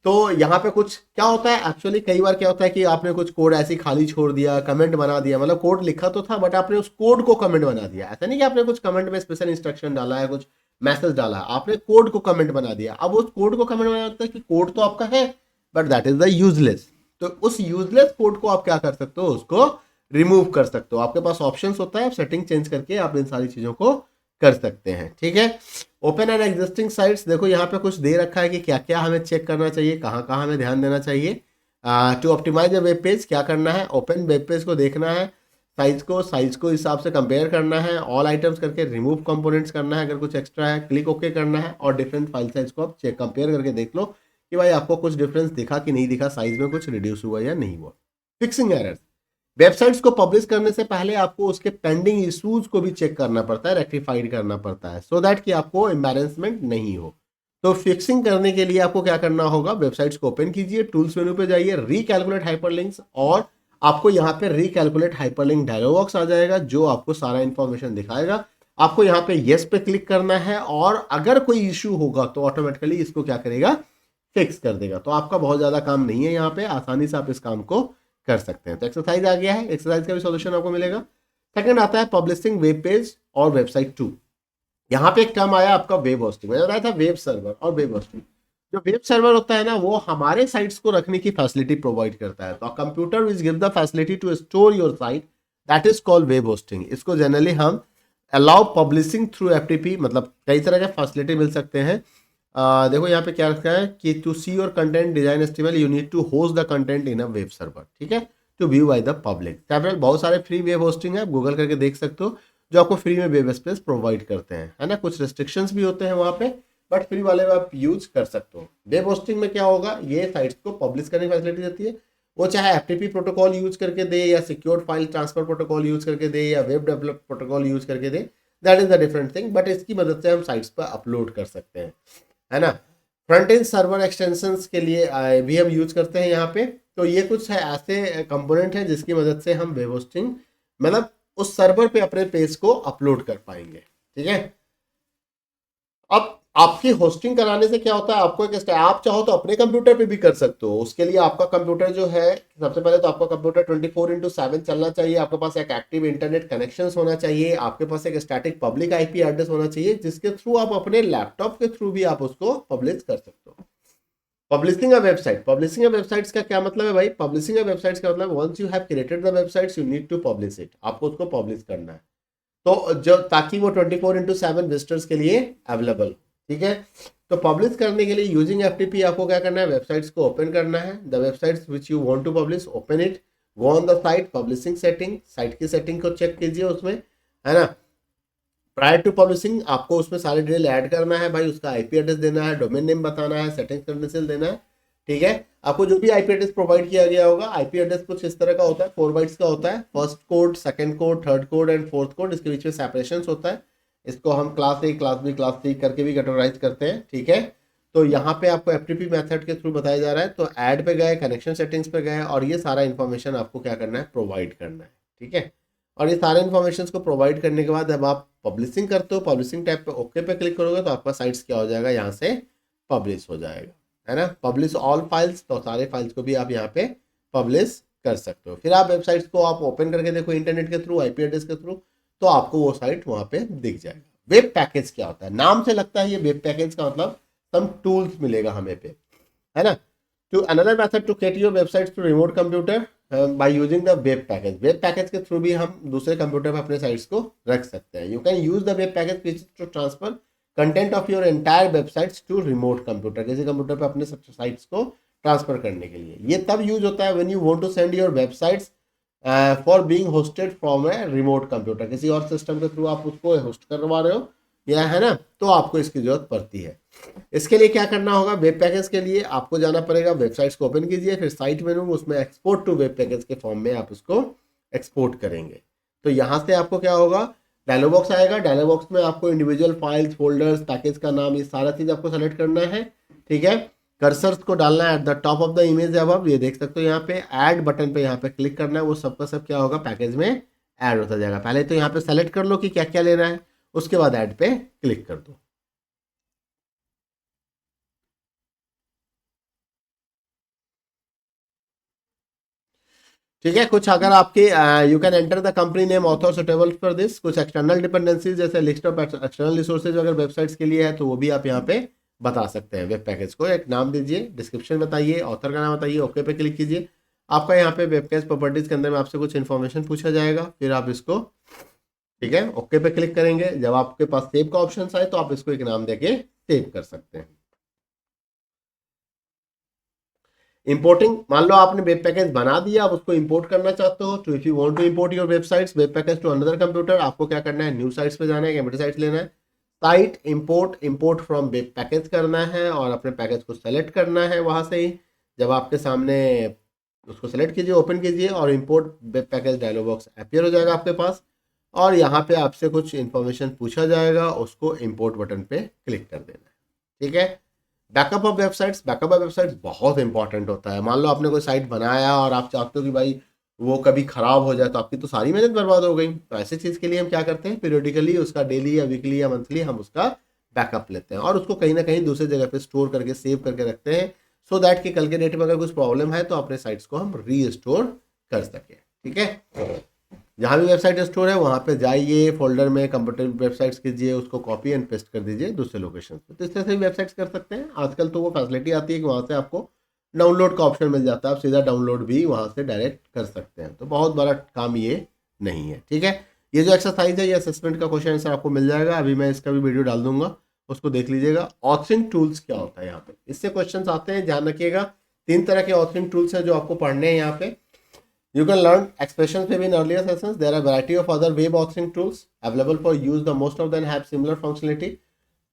तो यहाँ पे कुछ क्या होता है एक्चुअली, कई बार क्या होता है कि आपने कुछ कोड ऐसी खाली छोड़ दिया, कमेंट बना दिया, मतलब कोड लिखा तो था बट आपने उस कोड को कमेंट बना दिया। ऐसा नहीं कि आपने कुछ कमेंट में स्पेशल इंस्ट्रक्शन डाला है, कुछ मैसेज डाला है, आपने कोड को कमेंट बना दिया। अब उस कोड को कमेंट बनाना होता है कि कोड तो आपका है but that is the useless. तो उस यूजलेस कोड को आप क्या कर सकते हो, उसको रिमूव कर सकते हो। आपके पास ऑप्शंस होता है, आप सेटिंग चेंज करके आप इन सारी चीजों को कर सकते हैं, ठीक है। ओपन एंड एग्जिस्टिंग साइट्स, देखो यहाँ पे कुछ दे रखा है कि क्या क्या हमें चेक करना चाहिए, कहाँ कहाँ हमें ध्यान देना चाहिए। To optimise a web page क्या करना है, ओपन वेब पेज को देखना है, साइज को हिसाब से कंपेयर करना है, ऑल आइटम्स करके रिमूव कंपोनेंट्स करना है अगर कुछ एक्स्ट्रा है, क्लिक ओके करना है और डिफरेंट फाइल साइज को आप चेक कंपेयर करके देख लो कि भाई आपको कुछ डिफरेंस दिखा कि नहीं दिखा, साइज में कुछ रिड्यूस हुआ या नहीं हुआ। फिक्सिंग एरर्स, वेबसाइट्स को पब्लिश करने से पहले आपको उसके पेंडिंग इश्यूज को भी चेक करना पड़ता है, रेक्टिफाइड करना पड़ता है, सो दैट कि आपको एम्बैरेसमेंट नहीं हो। तो फिक्सिंग करने के लिए आपको क्या करना होगा, वेबसाइट्स को ओपन कीजिए, टूल्स मेनू पे जाइए, रिकैलकुलेट हाइपरलिंक्स, और आपको यहाँ पे रिकैलकुलेट हाइपरलिंक डायलॉग बॉक्स आ जाएगा जो आपको सारा इंफॉर्मेशन दिखाएगा। आपको यहाँ पे येस पे क्लिक करना है और अगर कोई इश्यू होगा तो ऑटोमेटिकली इसको क्या करेगा, फिक्स कर देगा। तो आपका बहुत ज्यादा काम नहीं है, यहाँ पे आसानी से आप इस काम को कर सकते हैं। तो एक्सरसाइज आ गया है, एक्सरसाइज का भी सॉल्यूशन आपको मिलेगा। सेकंड आता है पब्लिशिंग वेब पेज और वेबसाइट टू। यहाँ पे एक टर्म आया आपका वेब होस्टिंग, मैंने बताया था वेब सर्वर और वेब होस्टिंग। जो वेब सर्वर होता है ना, वो हमारे साइट्स को रखने की फैसिलिटी प्रोवाइड करता है। तो computer which give the facility to store your site, that is called web hosting. इसको जनरली हम अलाउ पब्लिशिंग थ्रू FTP, मतलब कई तरह के फैसिलिटी मिल सकते हैं। देखो यहाँ पे क्या रखा है कि to see your content design HTML you need to host the content in a web server, ठीक है, to view by the public. Several बहुत सारे फ्री वेब होस्टिंग है, आप गूगल करके देख सकते हो, जो आपको फ्री में वेब स्पेस प्रोवाइड करते हैं, है ना। कुछ रेस्ट्रिक्शंस भी होते हैं वहाँ पे बट फ्री वाले में आप यूज कर सकते हो। वेब होस्टिंग में क्या होगा, ये साइट्स को पब्लिश करने की फैसिलिटी देती है, वो चाहे FTP प्रोटोकॉल यूज करके दे या secured file transfer protocol use करके दे या वेब डेवलप प्रोटोकॉल यूज करके दे, that is the different thing. But इसकी मदद से हम साइट्स पर अपलोड कर सकते हैं, है ना। फ्रंट एंड सर्वर एक्सटेंशंस के लिए भी हम यूज करते हैं यहाँ पे। तो ये कुछ है ऐसे कंपोनेंट है जिसकी मदद से हम वेब होस्टिंग, मतलब उस सर्वर पे अपने पेज को अपलोड कर पाएंगे, ठीक है। अब आपकी होस्टिंग कराने से क्या होता है, आपको एक आप चाहो तो अपने कंप्यूटर पे भी कर सकते हो। उसके लिए आपका कंप्यूटर जो है, सबसे पहले तो आपका कंप्यूटर 24/7 चलना चाहिए, आपके पास एक एक्टिव इंटरनेट कनेक्शन होना चाहिए, आपके पास एक स्टैटिक पब्लिक IP एड्रेस होना चाहिए जिसके थ्रू आप अपने लैपटॉप के थ्रू भी आप उसको पब्लिश कर सकते हो। Publishing a website, publishing a websites का क्या मतलब है भाई, पब्लिशिंग अ वेबसाइट्स का मतलब once you have created the websites you need to publish it, आपको उसको पब्लिश करना है। तो जो ताकि वो 24/7 विजिटर्स के लिए अवेलेबल, ठीक है। तो पब्लिश करने के लिए यूजिंग FTP आपको क्या करना है, वेबसाइट्स को ओपन करना है, the websites which you want to publish, open it, go on the site, publishing setting, site की सेटिंग को चेक कीजिए उसमें, है ना। प्रायर टू पब्लिशिंग आपको उसमें सारे डिटेल ऐड करना है भाई, उसका IP एड्रेस देना है, डोमेन नेम बताना है, सेटिंग क्रेडेंशियल देना है, ठीक है। आपको जो भी IP एड्रेस प्रोवाइड किया गया होगा, IP एड्रेस कुछ इस तरह का होता है, 4 बाइट्स का होता है, first code, second code, third code and fourth code, इसके बीच में सेपरेशन होता है। इसको हम class A, class B, class C करके भी कैटेगराइज करते हैं, ठीक है। तो यहाँ पे आपको FTP मेथड के थ्रू बताया जा रहा है। तो ऐड पे गए, कनेक्शन सेटिंग्स पे गए और ये सारा इन्फॉर्मेशन आपको क्या करना है, प्रोवाइड करना है, ठीक है। और ये सारे इन्फॉर्मेशन को प्रोवाइड करने के बाद जब आप पब्लिशिंग करते हो, पब्लिशिंग टैब पे ओके पे क्लिक करोगे तो आपका साइट्स क्या हो जाएगा, यहाँ से पब्लिश हो जाएगा, है ना, पब्लिश ऑल फाइल्स, तो सारे फाइल्स को भी आप यहाँ पे पब्लिश कर सकते हो। फिर आप वेबसाइट्स को आप ओपन करके देखो इंटरनेट के थ्रू, आईपी एड्रेस के थ्रू, तो आपको वो साइट वहाँ पे दिख जाएगा। वेब पैकेज क्या होता है, नाम से लगता है ये वेब पैकेज का मतलब सम टूल्स मिलेगा हमें पे, है ना। To another method to get your website to remote computer by using the web package. Web package के थ्रू भी हम दूसरे कंप्यूटर पर अपने साइट्स को रख सकते हैं। You can use the web package to transfer content of your entire websites to remote computer, किसी कंप्यूटर पर अपने साइट्स को ट्रांसफर करने के लिए। ये तब यूज होता है when you want to send your websites for being hosted from a remote computer, किसी और सिस्टम के थ्रू आप उसको होस्ट करवा रहे हो या, है ना, तो आपको इसकी जरूरत पड़ती है। इसके लिए क्या करना होगा, वेब पैकेज के लिए आपको जाना पड़ेगा, वेबसाइट्स को ओपन कीजिए, फिर साइट मेनू, उसमें एक्सपोर्ट टू वेब पैकेज के फॉर्म में आप उसको एक्सपोर्ट करेंगे। तो यहाँ से आपको क्या होगा, डायलॉग बॉक्स आएगा, डायलॉग बॉक्स में आपको इंडिविजुअल फाइल्स, फोल्डर्स, पैकेज का नाम, ये सारा चीज़ आपको सेलेक्ट करना है, ठीक है। कर्सर्स को डालना है at the top of the image, अब आप ये देख सकते हो यहाँ पे ऐड बटन पे यहाँ पे क्लिक करना है, वो सबका सब क्या होगा, पैकेज में ऐड होता जाएगा। पहले तो यहाँ पे सेलेक्ट कर लो कि क्या क्या लेना है, उसके बाद ऐड पे क्लिक कर दो। ठीक है, कुछ अगर आपके you can enter the company name, author suitable for this, कुछ एक्सटर्नल डिपेंडेंसीज जैसे लिस्ट ऑफ एक्सटर्नल रिसोर्सेज अगर वेबसाइट्स के लिए है तो वो भी आप यहाँ पे बता सकते हैं। वेब पैकेज को एक नाम दीजिए, डिस्क्रिप्शन बताइए, ऑथर का नाम बताइए, ओके पे क्लिक कीजिए। आपका यहाँ पे वेब पैकेज प्रॉपर्टीज के अंदर में आपसे कुछ इन्फॉर्मेशन पूछा जाएगा, फिर आप इसको, ठीक है, ओके पे क्लिक करेंगे। जब आपके पास सेव का ऑप्शन आए तो आप इसको एक नाम देके सेव कर सकते हैं। इंपोर्टिंग, मान लो आपने वेब पैकेज बना दिया, आप उसको इंपोर्ट करना चाहते हो, तो if you want to import your websites web package to another computer, आपको क्या करना है, न्यू साइट्स पे जाना है, कंप्यूटर साइट्स लेना है, site import, import from web package करना है और अपने पैकेज को सेलेक्ट करना है वहां से ही। जब आपके सामने उसको सेलेक्ट कीजिए, ओपन कीजिए और import web package dialog box appear हो जाएगा आपके पास, और यहाँ पे आपसे कुछ इन्फॉर्मेशन पूछा जाएगा, उसको इंपोर्ट बटन पे क्लिक कर देना है, ठीक है। Backup of websites, backup of websites बहुत इंपॉर्टेंट होता है। मान लो आपने कोई साइट बनाया और आप चाहते हो कि भाई वो कभी खराब हो जाए तो आपकी तो सारी मेहनत बर्बाद हो गई, तो ऐसी चीज़ के लिए हम क्या करते हैं, पीरियडिकली उसका डेली या वीकली या मंथली हम उसका बैकअप लेते हैं और उसको कहीं ना कहीं दूसरी जगह पे स्टोर करके सेव करके रखते हैं, सो दैट कि कल के डेट में अगर कुछ प्रॉब्लम है तो अपने साइट्स को हम रीस्टोर कर सकें, ठीक है। जहाँ भी वेबसाइट स्टोर है वहाँ पे जाइए, फोल्डर में कंप्यूटर वेबसाइट्स कीजिए, उसको कॉपी एंड पेस्ट कर दीजिए दूसरे लोकेशन पे, तो इस तरह से भी वेबसाइट्स कर सकते हैं। आजकल तो वो फैसिलिटी आती है कि वहाँ से आपको डाउनलोड का ऑप्शन मिल जाता है, आप सीधा डाउनलोड भी वहाँ से डायरेक्ट कर सकते हैं, तो बहुत बड़ा काम ये नहीं है, ठीक है। ये जो एक्सरसाइज है ये असेसमेंट का क्वेश्चन आंसर आपको मिल जाएगा, अभी मैं इसका भी वीडियो डाल दूंगा, उसको देख लीजिएगा। ऑथरिंग टूल्स क्या होता है, यहाँ पे इससे क्वेश्चन आते हैं, ध्यान रखिएगा। 3 तरह के ऑथरिंग टूल्स हैं जो आपको पढ़ने हैं यहाँ पे। You can learn expressions maybe in earlier sessions. There are a variety of other web authoring tools available for use. The most of them have similar functionality.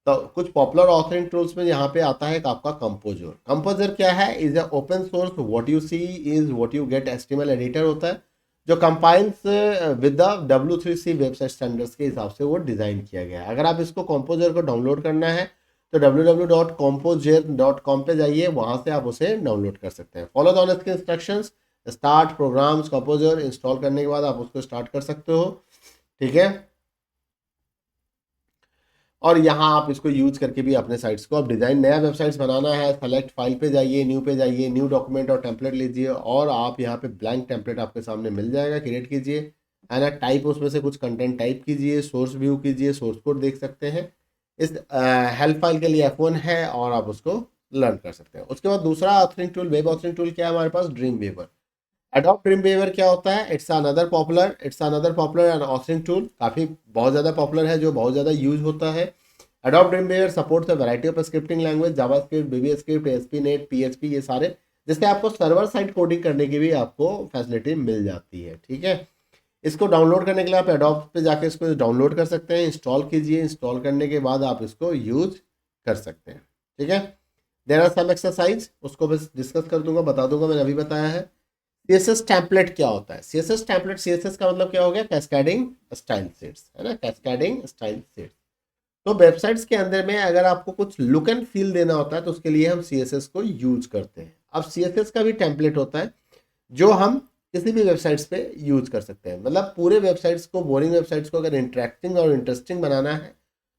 तो कुछ पॉपुलर ऑथरिंग टूल्स में यहाँ पे आता है आपका कंपोजर। कंपोजर क्या है, is a open source, what you see is what you get, HTML editor होता है जो compiles with the W3C website standards के हिसाब से वो डिज़ाइन किया गया है। अगर आप इसको कंपोजर को डाउनलोड करना है तो www.composer.com पे जाइए, वहाँ से आप उसे डाउनलोड कर सकते हैं। Follow the on screen instructions, start programs composer, install करने के बाद आप उसको स्टार्ट कर सकते हो, ठीक है। और यहाँ आप इसको यूज करके भी अपने साइट्स को, अब डिज़ाइन नया वेबसाइट्स बनाना है, सेलेक्ट फाइल पे जाइए, न्यू पे जाइए, न्यू डॉक्यूमेंट और टेम्पलेट लीजिए और आप यहाँ पे ब्लैंक टेम्पलेट आपके सामने मिल जाएगा, क्रिएट कीजिए, है ना। टाइप उसमें से कुछ कंटेंट टाइप कीजिए, सोर्स व्यू कीजिए, सोर्स कोड देख सकते हैं। इस हेल्प फाइल के लिए F1 है और आप उसको लर्न कर सकते हैं। उसके बाद दूसरा authoring tool, web authoring tool क्या है हमारे पास, ड्रीम वेवर। एडोब ड्रीमवीवर क्या होता है, it's another popular and authoring tool, काफ़ी बहुत ज़्यादा पॉपुलर है, जो बहुत ज़्यादा यूज होता है। Adobe dream weaver supports a variety of scripting language, JavaScript, VBScript, ASP.NET, PHP, ये सारे, जिससे आपको सर्वर साइड कोडिंग करने की भी आपको फैसिलिटी मिल जाती है, ठीक है। इसको डाउनलोड करने के लिए आप एडोब पे जाके इसको डाउनलोड कर सकते हैं, इंस्टॉल कीजिए, इंस्टॉल करने के बाद आप इसको यूज कर सकते हैं, ठीक है। देयर आर सम एक्सरसाइज, उसको बस डिस्कस कर दूंगा, बता दूंगा, मैंने अभी बताया है। CSS टेम्पलेट क्या होता है, CSS टेम्पलेट, CSS का मतलब क्या हो गया, कैस्केडिंग स्टाइल सेट्स, है ना, कैस्केडिंग स्टाइल सेट्स। तो वेबसाइट्स के अंदर में अगर आपको कुछ लुक एंड फील देना होता है तो उसके लिए हम CSS को यूज करते हैं। अब CSS का भी टेम्पलेट होता है जो हम किसी भी वेबसाइट्स पे यूज कर सकते हैं, मतलब पूरे वेबसाइट्स को, बोरिंग वेबसाइट्स को अगर इंटरेक्टिंग और इंटरेस्टिंग बनाना है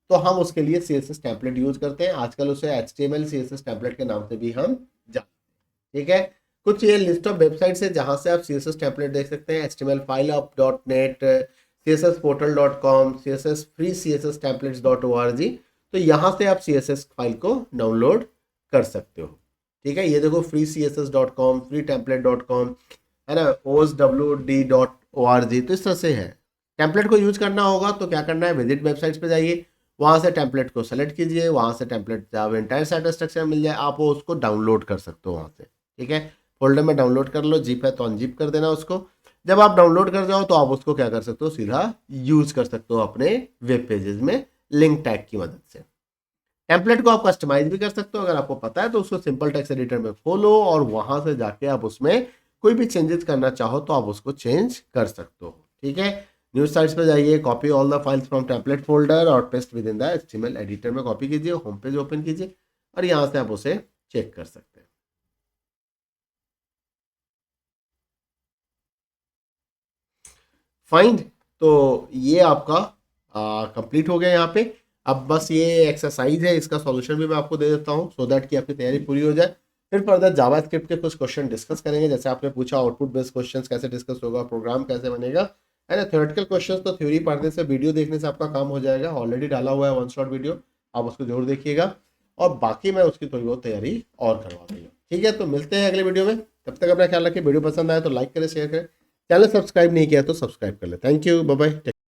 तो हम उसके लिए CSS टेम्पलेट यूज करते हैं। आजकल उसे HTML CSS टेम्पलेट के नाम से भी हम जानते हैं। ठीक है, कुछ ये लिस्ट ऑफ वेबसाइट्स है जहां से आप CSS टेम्पलेट देख सकते हैं। HTML file of .net, cssportal.com, CSS free CSS templates.org। तो यहाँ से आप CSS फाइल को डाउनलोड कर सकते हो। ठीक है, ये देखो freecss.com, freetemplate.com है ना, oswd.org। तो इस तरह से है। टेम्पलेट को यूज करना होगा तो क्या करना है, विजिट वेबसाइट्स पे जाइए, वहां से टेम्पलेट को सेलेक्ट कीजिए, वहां से टेम्पलेट जब एंटायर साइट स्ट्रक्चर मिल जाए आप वो उसको डाउनलोड कर सकते हो वहां से। ठीक है, फोल्डर में डाउनलोड कर लो, जिप है तो अनजिप कर देना उसको। जब आप डाउनलोड कर जाओ तो आप उसको क्या कर सकते हो, सीधा यूज कर सकते हो अपने वेब पेजेस में लिंक टैग की मदद से। टेम्पलेट को आप कस्टमाइज भी कर सकते हो, अगर आपको पता है तो उसको सिंपल टेक्स्ट एडिटर में खोलो और वहां से जाके आप उसमें कोई भी चेंजेस करना चाहो तो आप उसको चेंज कर सकते हो। ठीक है, न्यूज साइट्स पे जाइए, copy all the files from template folder और paste within the HTML editor में कॉपी कीजिए, होम पेज ओपन कीजिए और यहां से आप उसे चेक कर सकते हैं। फाइंड, तो ये आपका कंप्लीट हो गया यहाँ पे। अब बस ये एक्सरसाइज है, इसका सॉल्यूशन भी मैं आपको दे देता हूँ सो दैट कि आपकी तैयारी पूरी हो जाए। फिर फर्दर जावास्क्रिप्ट के कुछ क्वेश्चन डिस्कस करेंगे, जैसे आपने पूछा आउटपुट बेस्ड क्वेश्चंस कैसे डिस्कस होगा, प्रोग्राम कैसे बनेगा, है ना। थ्योरेटिकल क्वेश्चंस तो थ्योरी पढ़ने से, वीडियो देखने से आपका काम हो जाएगा। ऑलरेडी डाला हुआ है वन शॉट वीडियो, आप उसको जरूर देखिएगा और बाकी मैं उसकी थोड़ी बहुत तैयारी और करवा दूंगा। ठीक है, तो मिलते हैं अगले वीडियो में। तब तक अपना ख्याल रखिए, वीडियो पसंद आए तो लाइक करें, शेयर करें, चैनल सब्सक्राइब नहीं किया तो सब्सक्राइब कर ले। Thank you, bye bye.